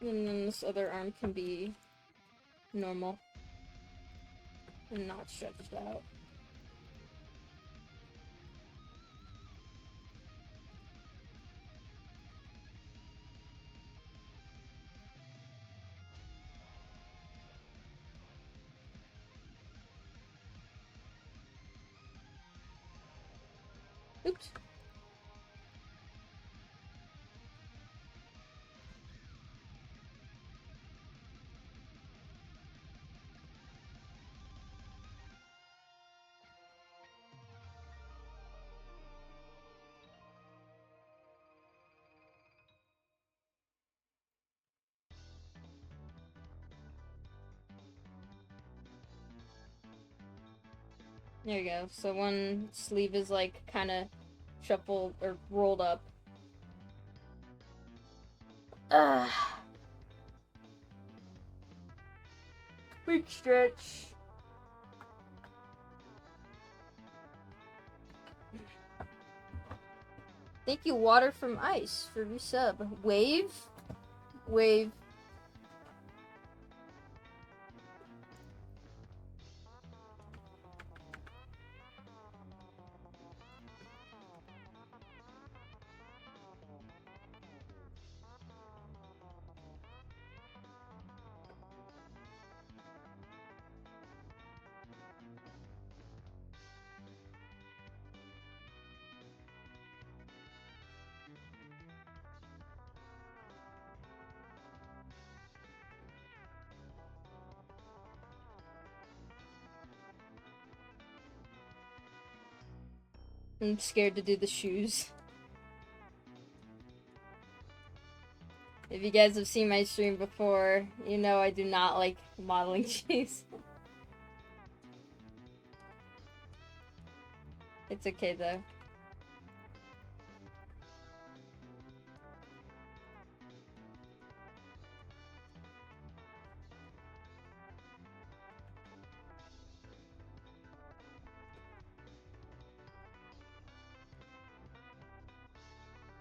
And then this other arm can be normal and not stretched out. Oops. There you go. So one sleeve is like kind of shuffled or rolled up. Big stretch. Thank you, Water from Ice, for resub. Wave? Wave. I'm scared to do the shoes. If you guys have seen my stream before, you know I do not like modeling shoes. It's okay though.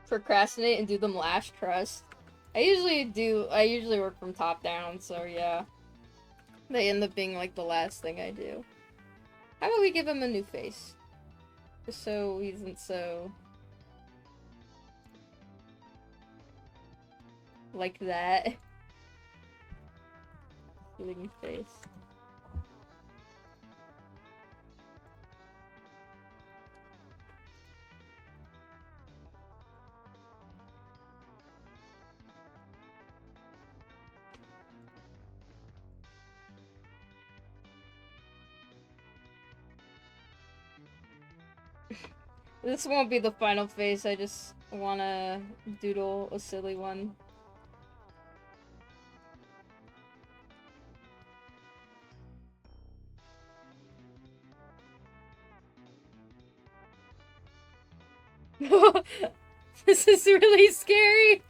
Procrastinate and do them last, trust. I usually work from top down, so yeah. They end up being like the last thing I do. How about we give him a new face? Just so he isn't so... like that. Living face. This won't be the final face, I just wanna doodle a silly one. This is really scary!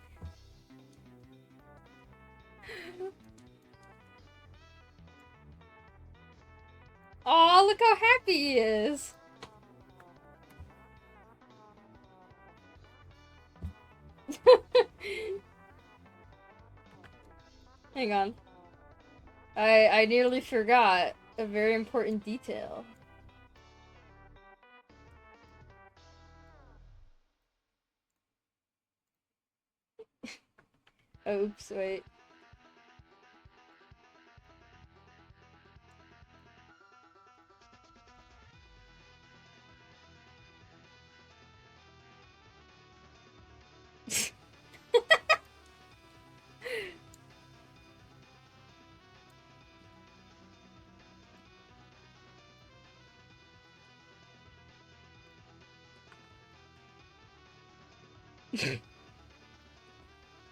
Aw, look how happy he is! Hang on. I nearly forgot a very important detail. Oops, wait.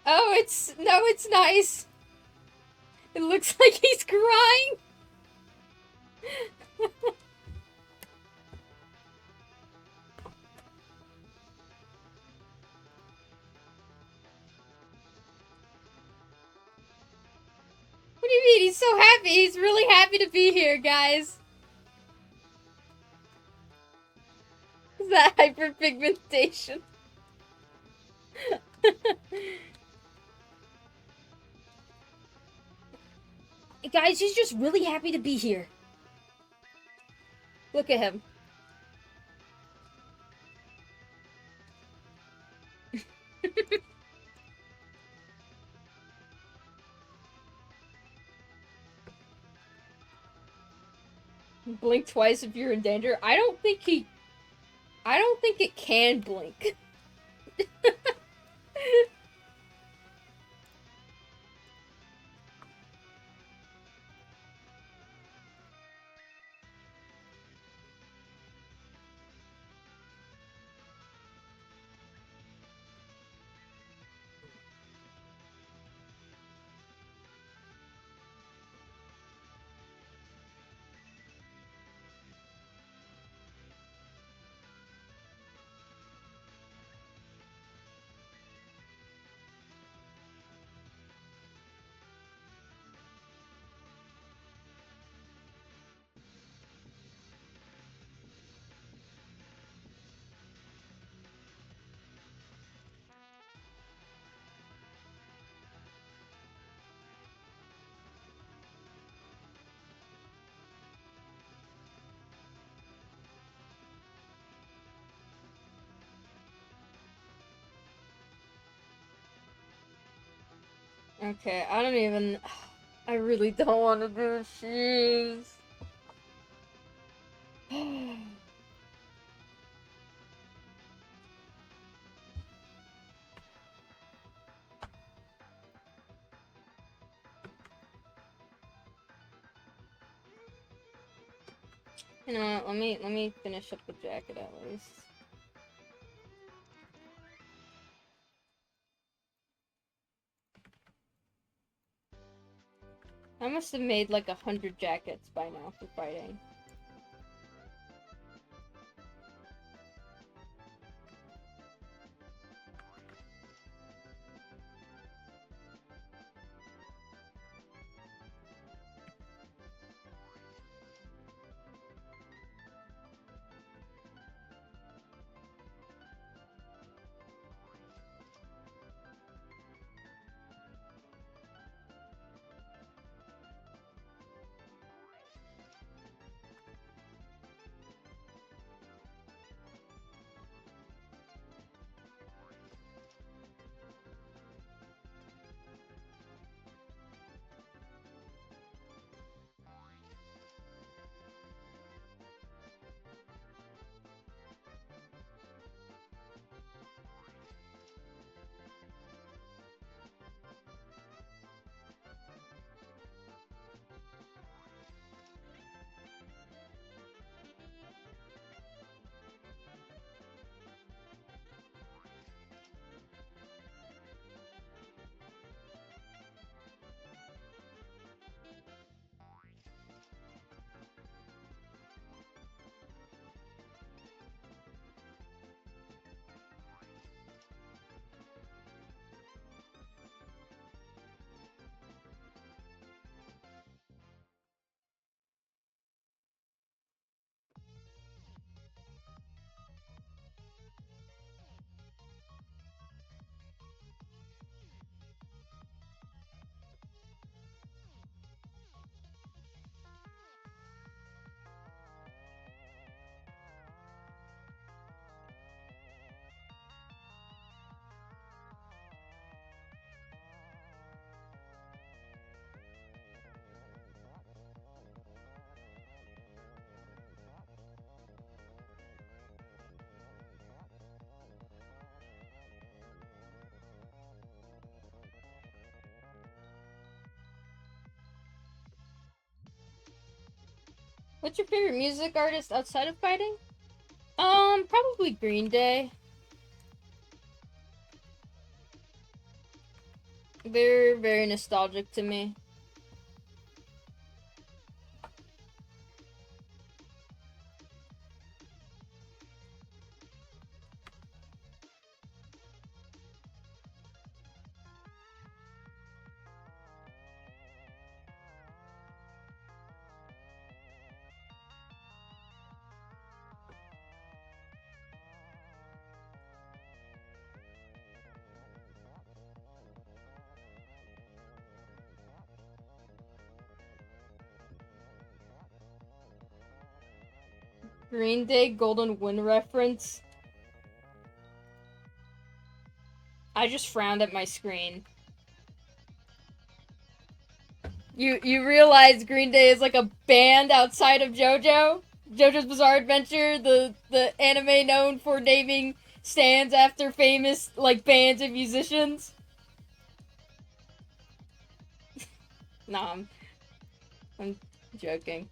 Oh, it's nice. It looks like he's crying. What do you mean? He's so happy. He's really happy to be here, guys. Is that hyperpigmentation? Guys, he's just really happy to be here. Look at him. Blink twice if you're in danger. I don't think it can blink. Okay, I really don't want to do shoes. You know what, let me finish up the jacket at least. I must have made like 100 jackets by now for fighting. What's your favorite music artist outside of fighting? Probably Green Day. They're very nostalgic to me. Green Day Golden Wind reference. I just frowned at my screen. You realize Green Day is like a band outside of JoJo? JoJo's Bizarre Adventure, the anime known for naming stands after famous like bands and musicians? Nah, I'm joking.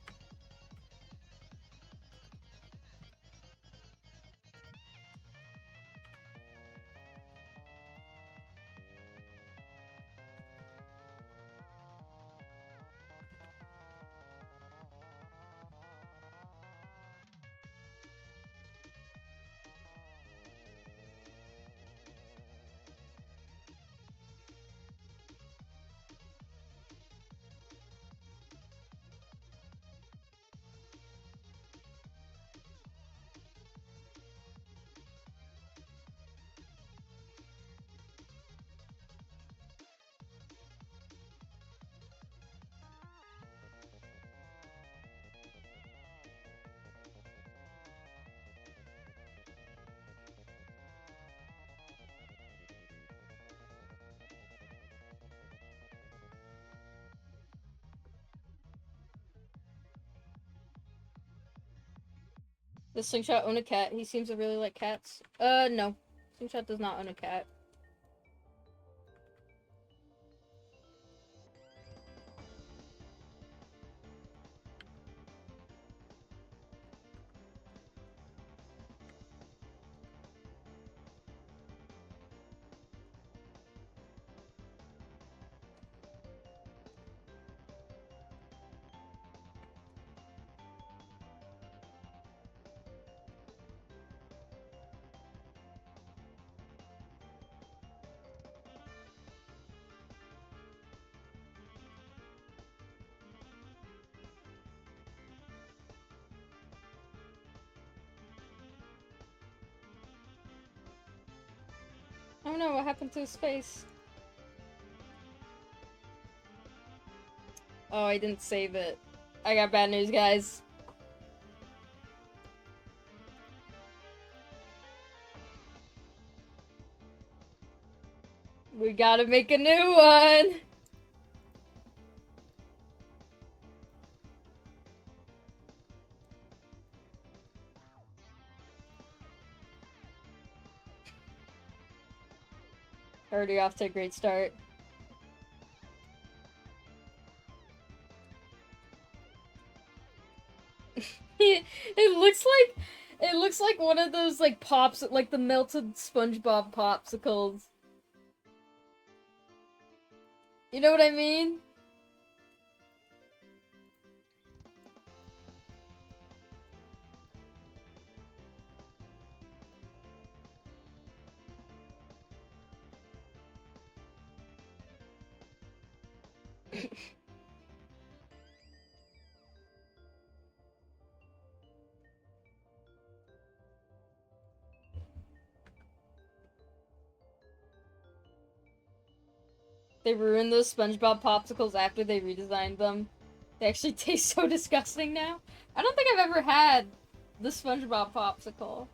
Does Slingshot own a cat? He seems to really like cats. No. Slingshot does not own a cat. I don't know what happened to his face. Oh, I didn't save it. I got bad news, guys. We gotta make a new one! Already off to a great start. It looks like one of those like pops, like the melted SpongeBob popsicles. You know what I mean? They ruined those SpongeBob popsicles after they redesigned them. They actually taste so disgusting now. I don't think I've ever had the SpongeBob popsicle.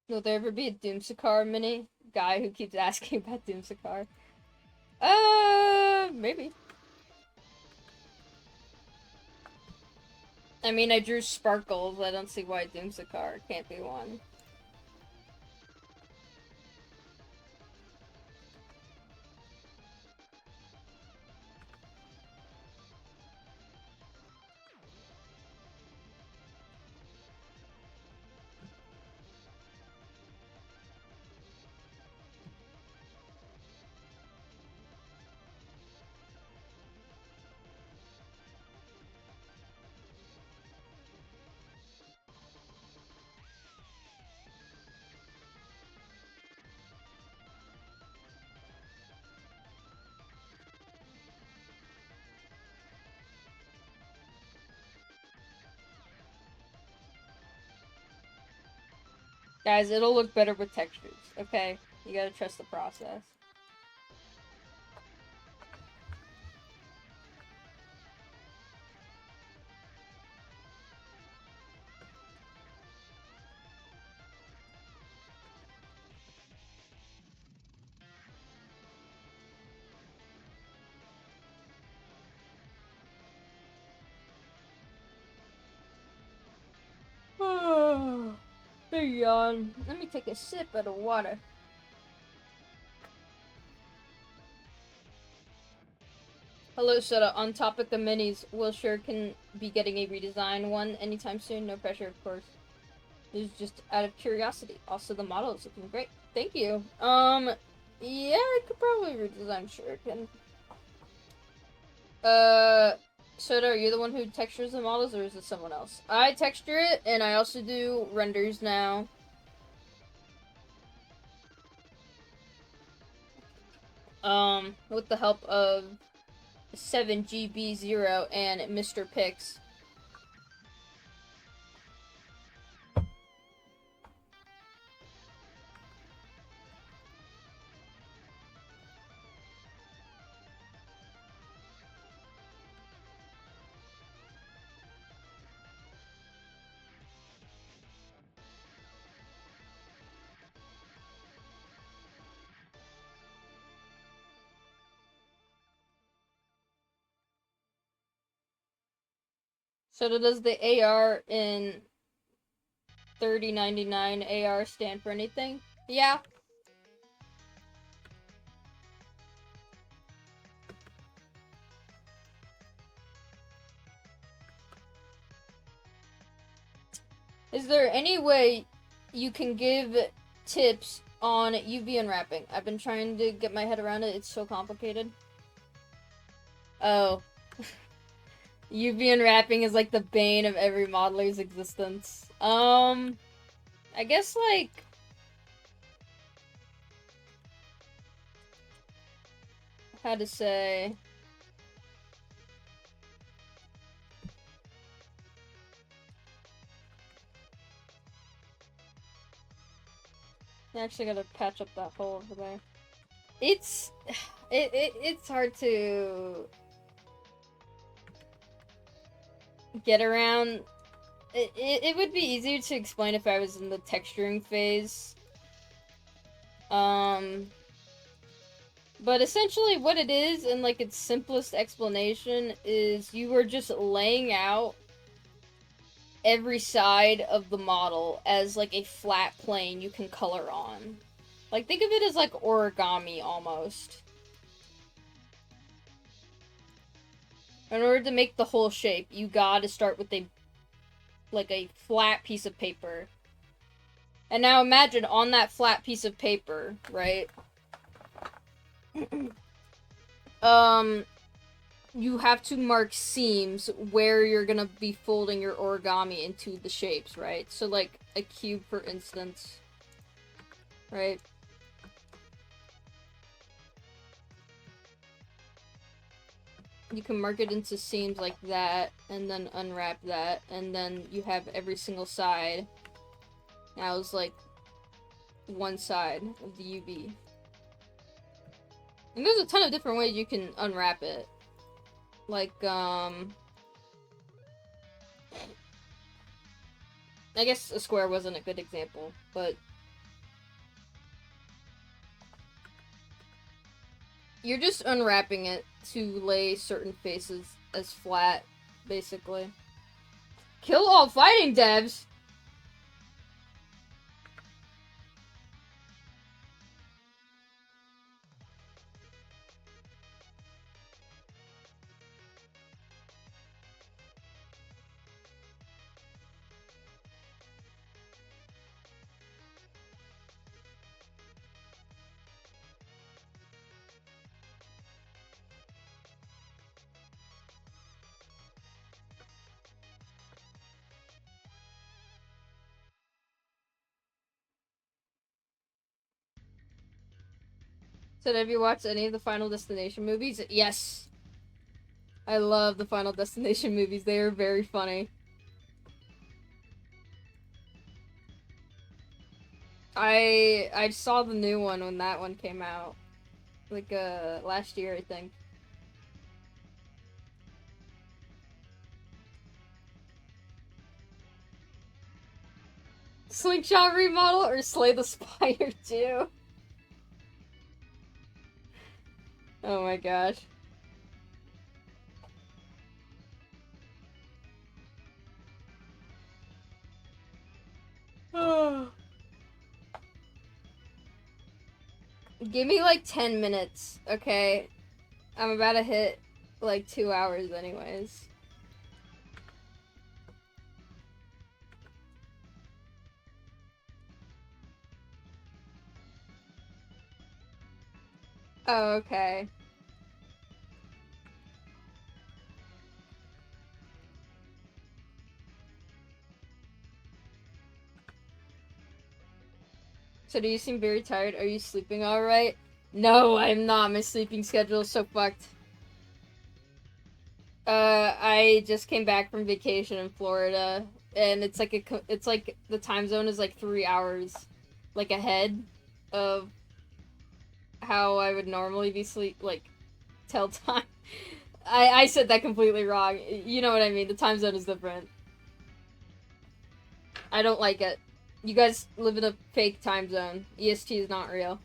Will there ever be a Doomsakar mini? Guy who keeps asking about Doomsakar. Maybe. I mean, I drew Sparkles. I don't see why Doomsakar can't be one. Guys, it'll look better with textures, okay? You gotta trust the process. Big yawn. Let me take a sip of the water. Hello, Soda. On topic of minis, Will sure can be getting a redesign one anytime soon. No pressure, of course. This is just out of curiosity. Also, the model is looking great. Thank you. Yeah, I could probably redesign Shuriken. Soda, are you the one who textures the models, or is it someone else? I texture it, and I also do renders now. With the help of 7GB0 and Mr. Pix. So does the AR in 3099 AR stand for anything? Yeah. Is there any way you can give tips on UV unwrapping? I've been trying to get my head around it. It's so complicated. Oh. UV unwrapping is like the bane of every modeler's existence. I guess like... how to say... I actually gotta patch up that hole over there. It's... it's hard to... get around. It would be easier to explain if I was in the texturing phase. But essentially what it is, in like its simplest explanation, is you are just laying out every side of the model as like a flat plane you can color on. Like, think of it as like origami almost. In order to make the whole shape, you gotta start with a flat piece of paper. And now imagine on that flat piece of paper, right? You have to mark seams where you're gonna be folding your origami into the shapes, right? So like a cube, for instance, right? You can mark it into seams like that, and then unwrap that, and then you have every single side. Now it's like one side of the UV. And there's a ton of different ways you can unwrap it. Like, I guess a square wasn't a good example, but You're just unwrapping it to lay certain faces as flat, basically. Kill all fighting devs! So have you watched any of the Final Destination movies? Yes. I love the Final Destination movies. They are very funny. I saw the new one when that one came out. Like, last year, I think. Slingshot remodel or Slay the Spire 2? Oh my gosh. Give me like 10 minutes, okay? I'm about to hit like 2 hours anyways. Oh, okay. So do you seem very tired? Are you sleeping alright? No, I'm not. My sleeping schedule is so fucked. I just came back from vacation in Florida, and it's like the time zone is like 3 hours, like ahead of how I would normally be tell time. I said that completely wrong. You know what I mean. The time zone is different. I don't like it. You guys live in a fake time zone. EST is not real.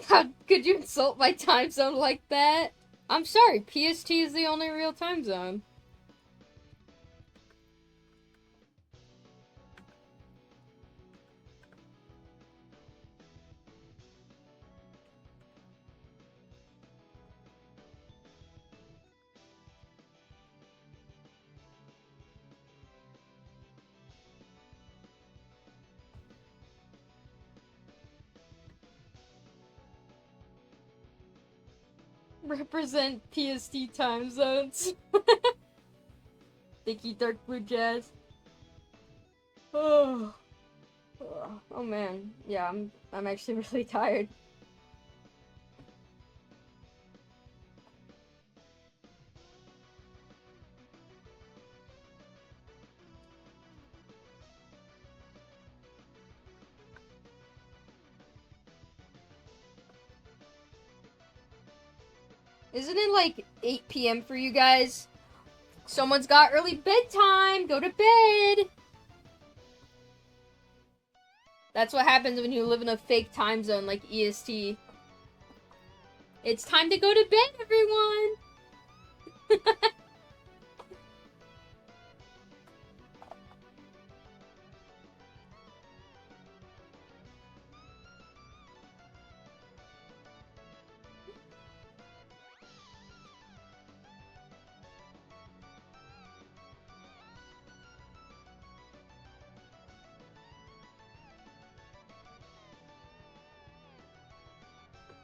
How could you insult my time zone like that? I'm sorry, PST is the only real time zone. Represent PST time zones. Dicky Dark Blue Jazz. Oh. Oh man. Yeah, I'm actually really tired. Isn't it like 8 p.m. for you guys? Someone's got early bedtime! Go to bed! That's what happens when you live in a fake time zone like EST. It's time to go to bed, everyone!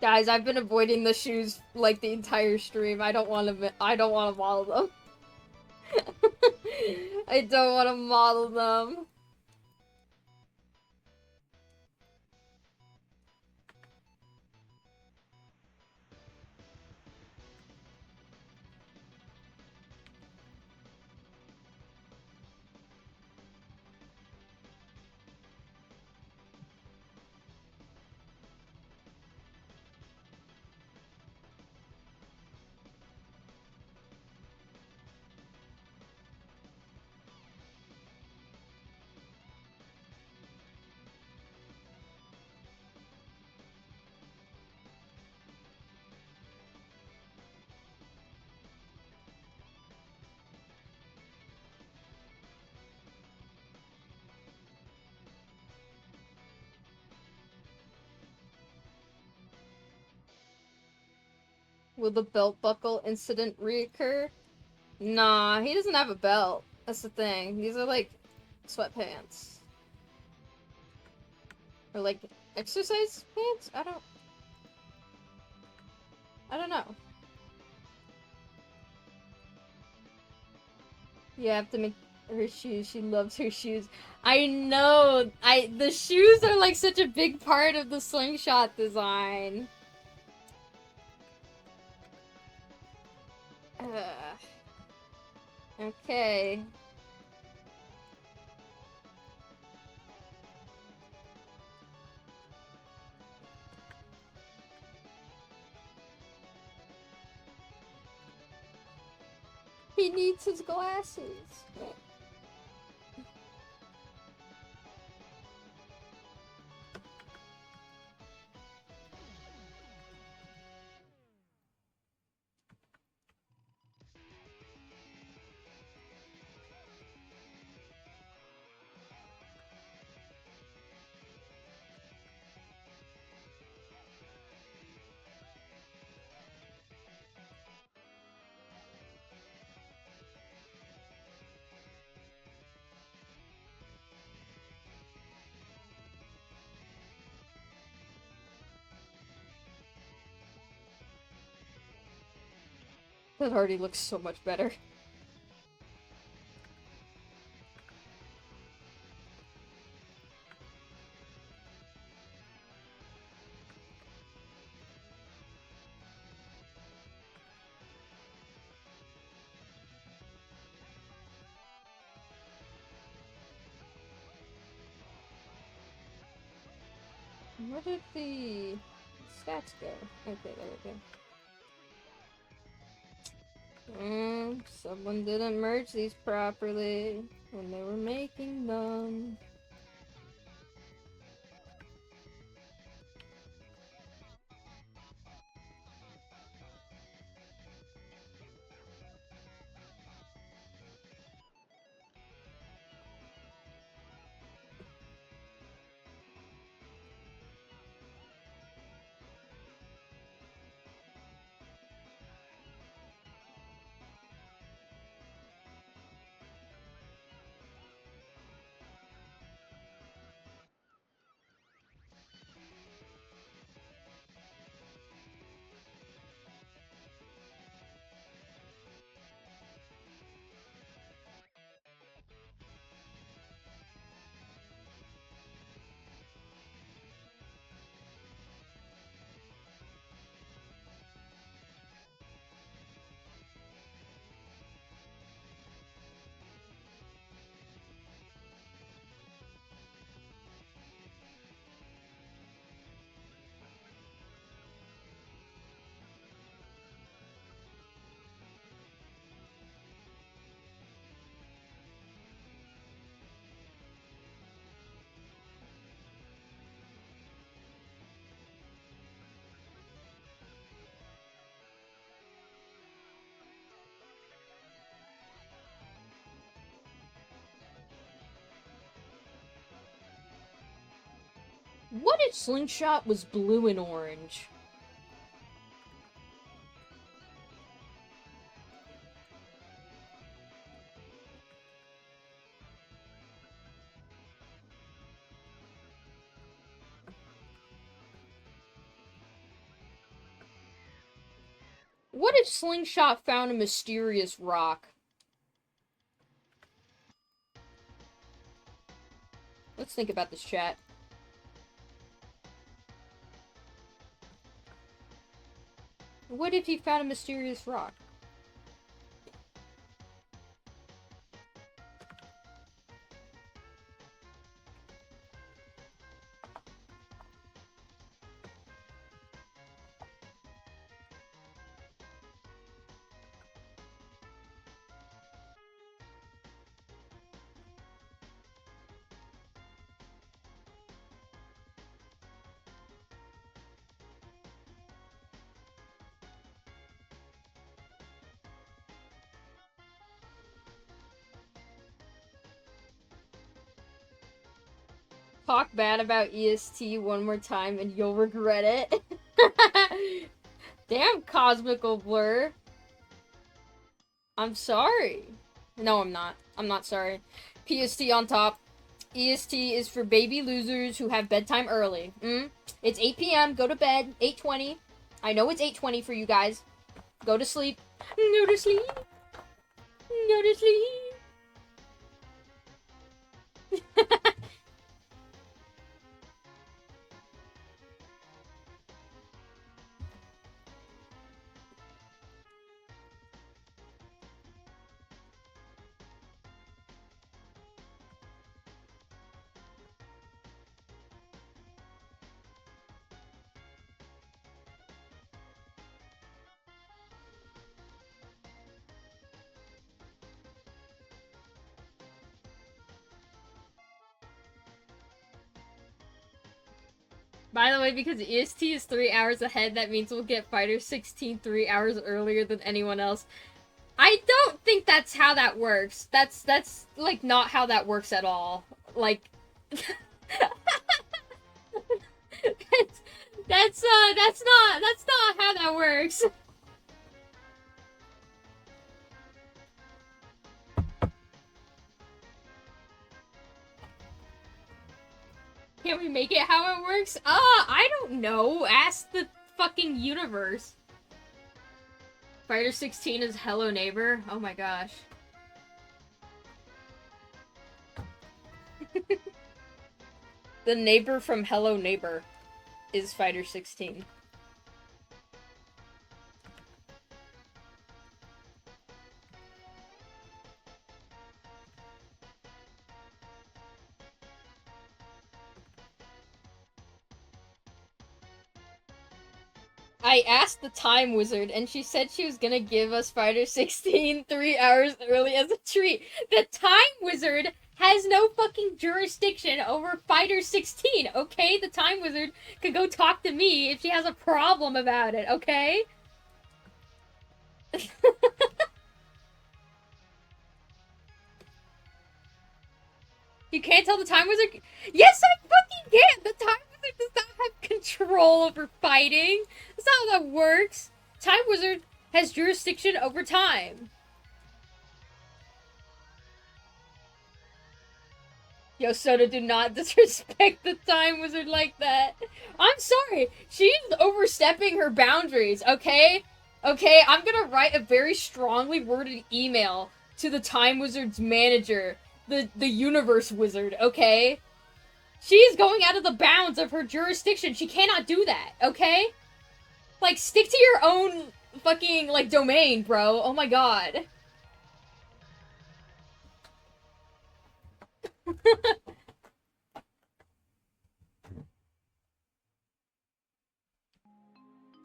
Guys, I've been avoiding the shoes like the entire stream. I don't want to model them. I don't want to model them. Will the belt buckle incident reoccur? Nah, he doesn't have a belt. That's the thing. These are like sweatpants. Or like exercise pants? I don't know. You have to make her shoes. She loves her shoes. I know. The shoes are like such a big part of the slingshot design. Okay. He needs his glasses. That already looks so much better. Where did the stats go? Okay, there we go. Someone didn't merge these properly when they were making them. What if Slingshot was blue and orange? What if Slingshot found a mysterious rock? Let's think about this, chat. What if he found a mysterious rock? Talk bad about EST one more time and you'll regret it. Damn, Cosmical Blur. I'm sorry. No, I'm not. I'm not sorry. PST on top. EST is for baby losers who have bedtime early. It's 8 p.m. Go to bed. 8:20. I know it's 8:20 for you guys. Go to sleep. Go to sleep. Go to sleep. By the way, because EST is 3 hours ahead, that means we'll get Fighter 16 3 hours earlier than anyone else. I don't think that's how that works. That's like not how that works at all. Like that's not how that works. Can we make it how it works? I don't know. Ask the fucking universe. Fighter 16 is Hello Neighbor? Oh my gosh. The neighbor from Hello Neighbor is Fighter 16. I asked the Time Wizard, and she said she was gonna give us Fighter 16 3 hours early as a treat. The Time Wizard has no fucking jurisdiction over Fighter 16, okay? The Time Wizard could go talk to me if she has a problem about it, okay? You can't tell the Time Wizard? Yes, I fucking can! The Time Wizard does not have control over fighting. That's not how that works. Time Wizard has jurisdiction over time. Yo, Soda, do not disrespect the Time Wizard like that. I'm sorry. She's overstepping her boundaries, okay? Okay, I'm gonna write a very strongly worded email to the Time Wizard's manager, the Universe Wizard, okay? She is going out of the bounds of her jurisdiction. She cannot do that, okay? Like, stick to your own fucking, like, domain, bro. Oh my god.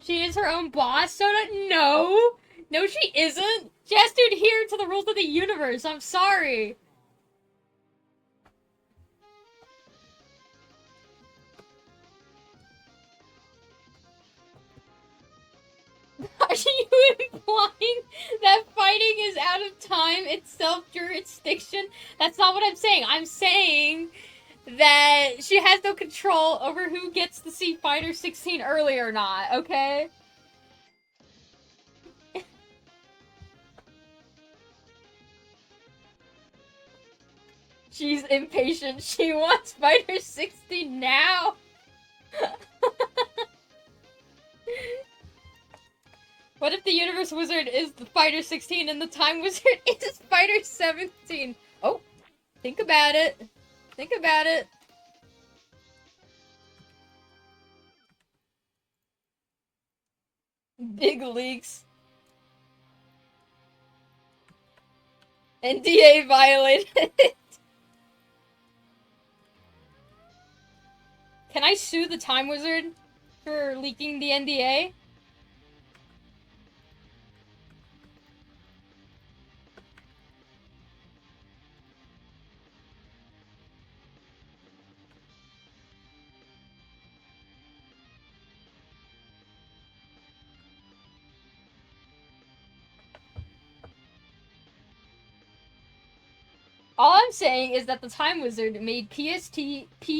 She is her own boss, Soda? No! No, she isn't! She has to adhere to the rules of the universe. I'm sorry. Are you implying that fighting is out of time, it's self-jurisdiction? That's not what I'm saying. I'm saying that she has no control over who gets to see Fighter 16 early or not, okay? She's impatient. She wants Fighter 16 now! What if the Universe Wizard is the Fighter 16 and the Time Wizard is Fighter 17? Oh, think about it. Think about it. Big leaks. NDA violated. Can I sue the Time Wizard for leaking the NDA? All I'm saying is that the Time Wizard made P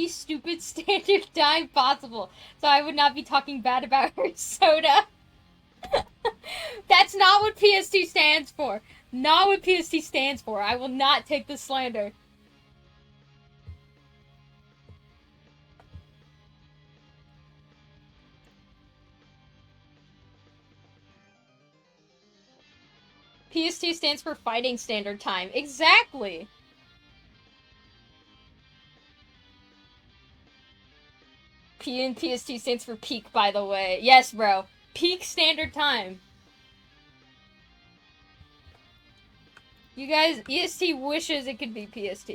stupid standard time possible, so I would not be talking bad about her, Soda. That's not what PST stands for. Not what PST stands for. I will not take this slander. PST stands for Fighting Standard Time. Exactly! P and PST stands for Peak, by the way. Yes, bro. Peak Standard Time. You guys, EST wishes it could be PST.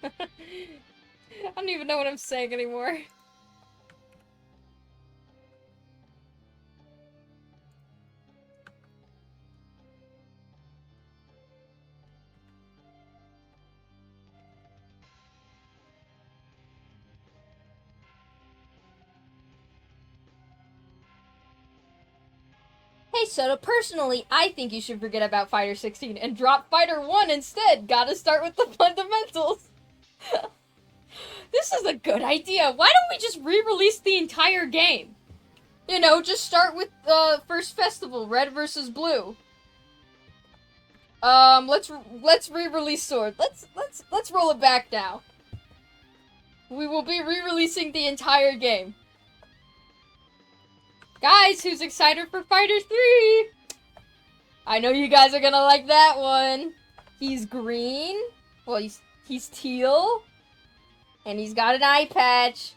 I don't even know what I'm saying anymore. Hey Soda, personally, I think you should forget about Fighter 16 and drop Fighter 1 instead. Gotta start with the fundamentals. This is a good idea. Why don't we just re-release the entire game? You know, just start with the first festival, Red versus Blue. Let's re-release Sword. Let's roll it back now. We will be re-releasing the entire game. Guys, who's excited for Fighter 3? I know you guys are gonna like that one. He's green. Well, he's teal. And he's got an eye patch.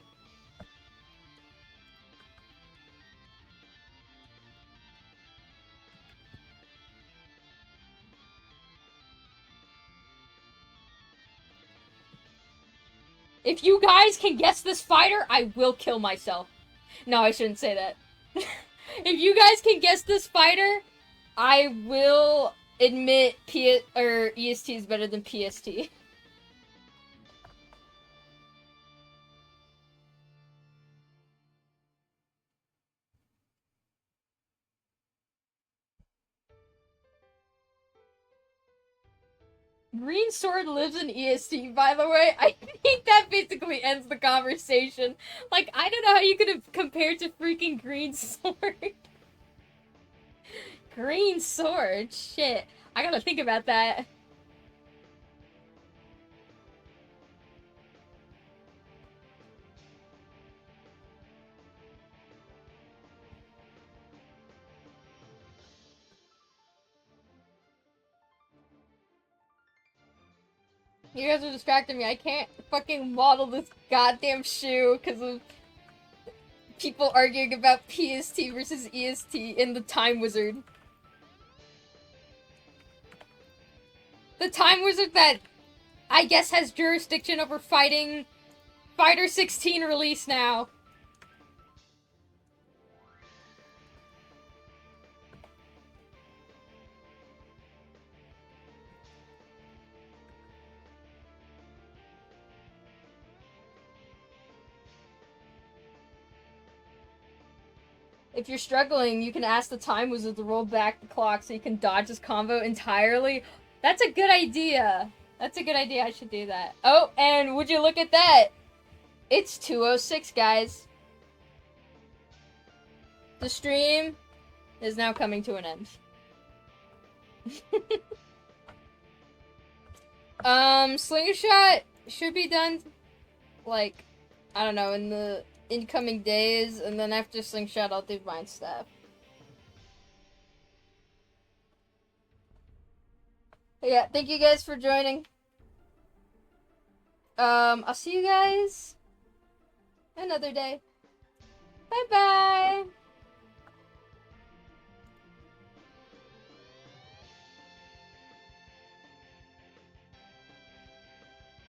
If you guys can guess this fighter, I will kill myself. No, I shouldn't say that. If you guys can guess this fighter, I will admit EST is better than PST. Green Sword lives in EST, by the way. I think that basically ends the conversation. Like, I don't know how you could have compared to freaking Green Sword. Green Sword? Shit. I gotta think about that. You guys are distracting me. I can't fucking model this goddamn shoe because of people arguing about PST versus EST in the Time Wizard. The Time Wizard that I guess has jurisdiction over Fighter 16 release now. If you're struggling, you can ask the Time Wizard to roll back the clock so you can dodge this combo entirely. That's a good idea. That's a good idea. I should do that. Oh, and would you look at that? It's 2:06, guys. The stream is now coming to an end. Slingshot should be done, like, I don't know, in the incoming days, and then after Slingshot, I'll do Mind Staff. Yeah, thank you guys for joining. I'll see you guys another day. Bye-bye!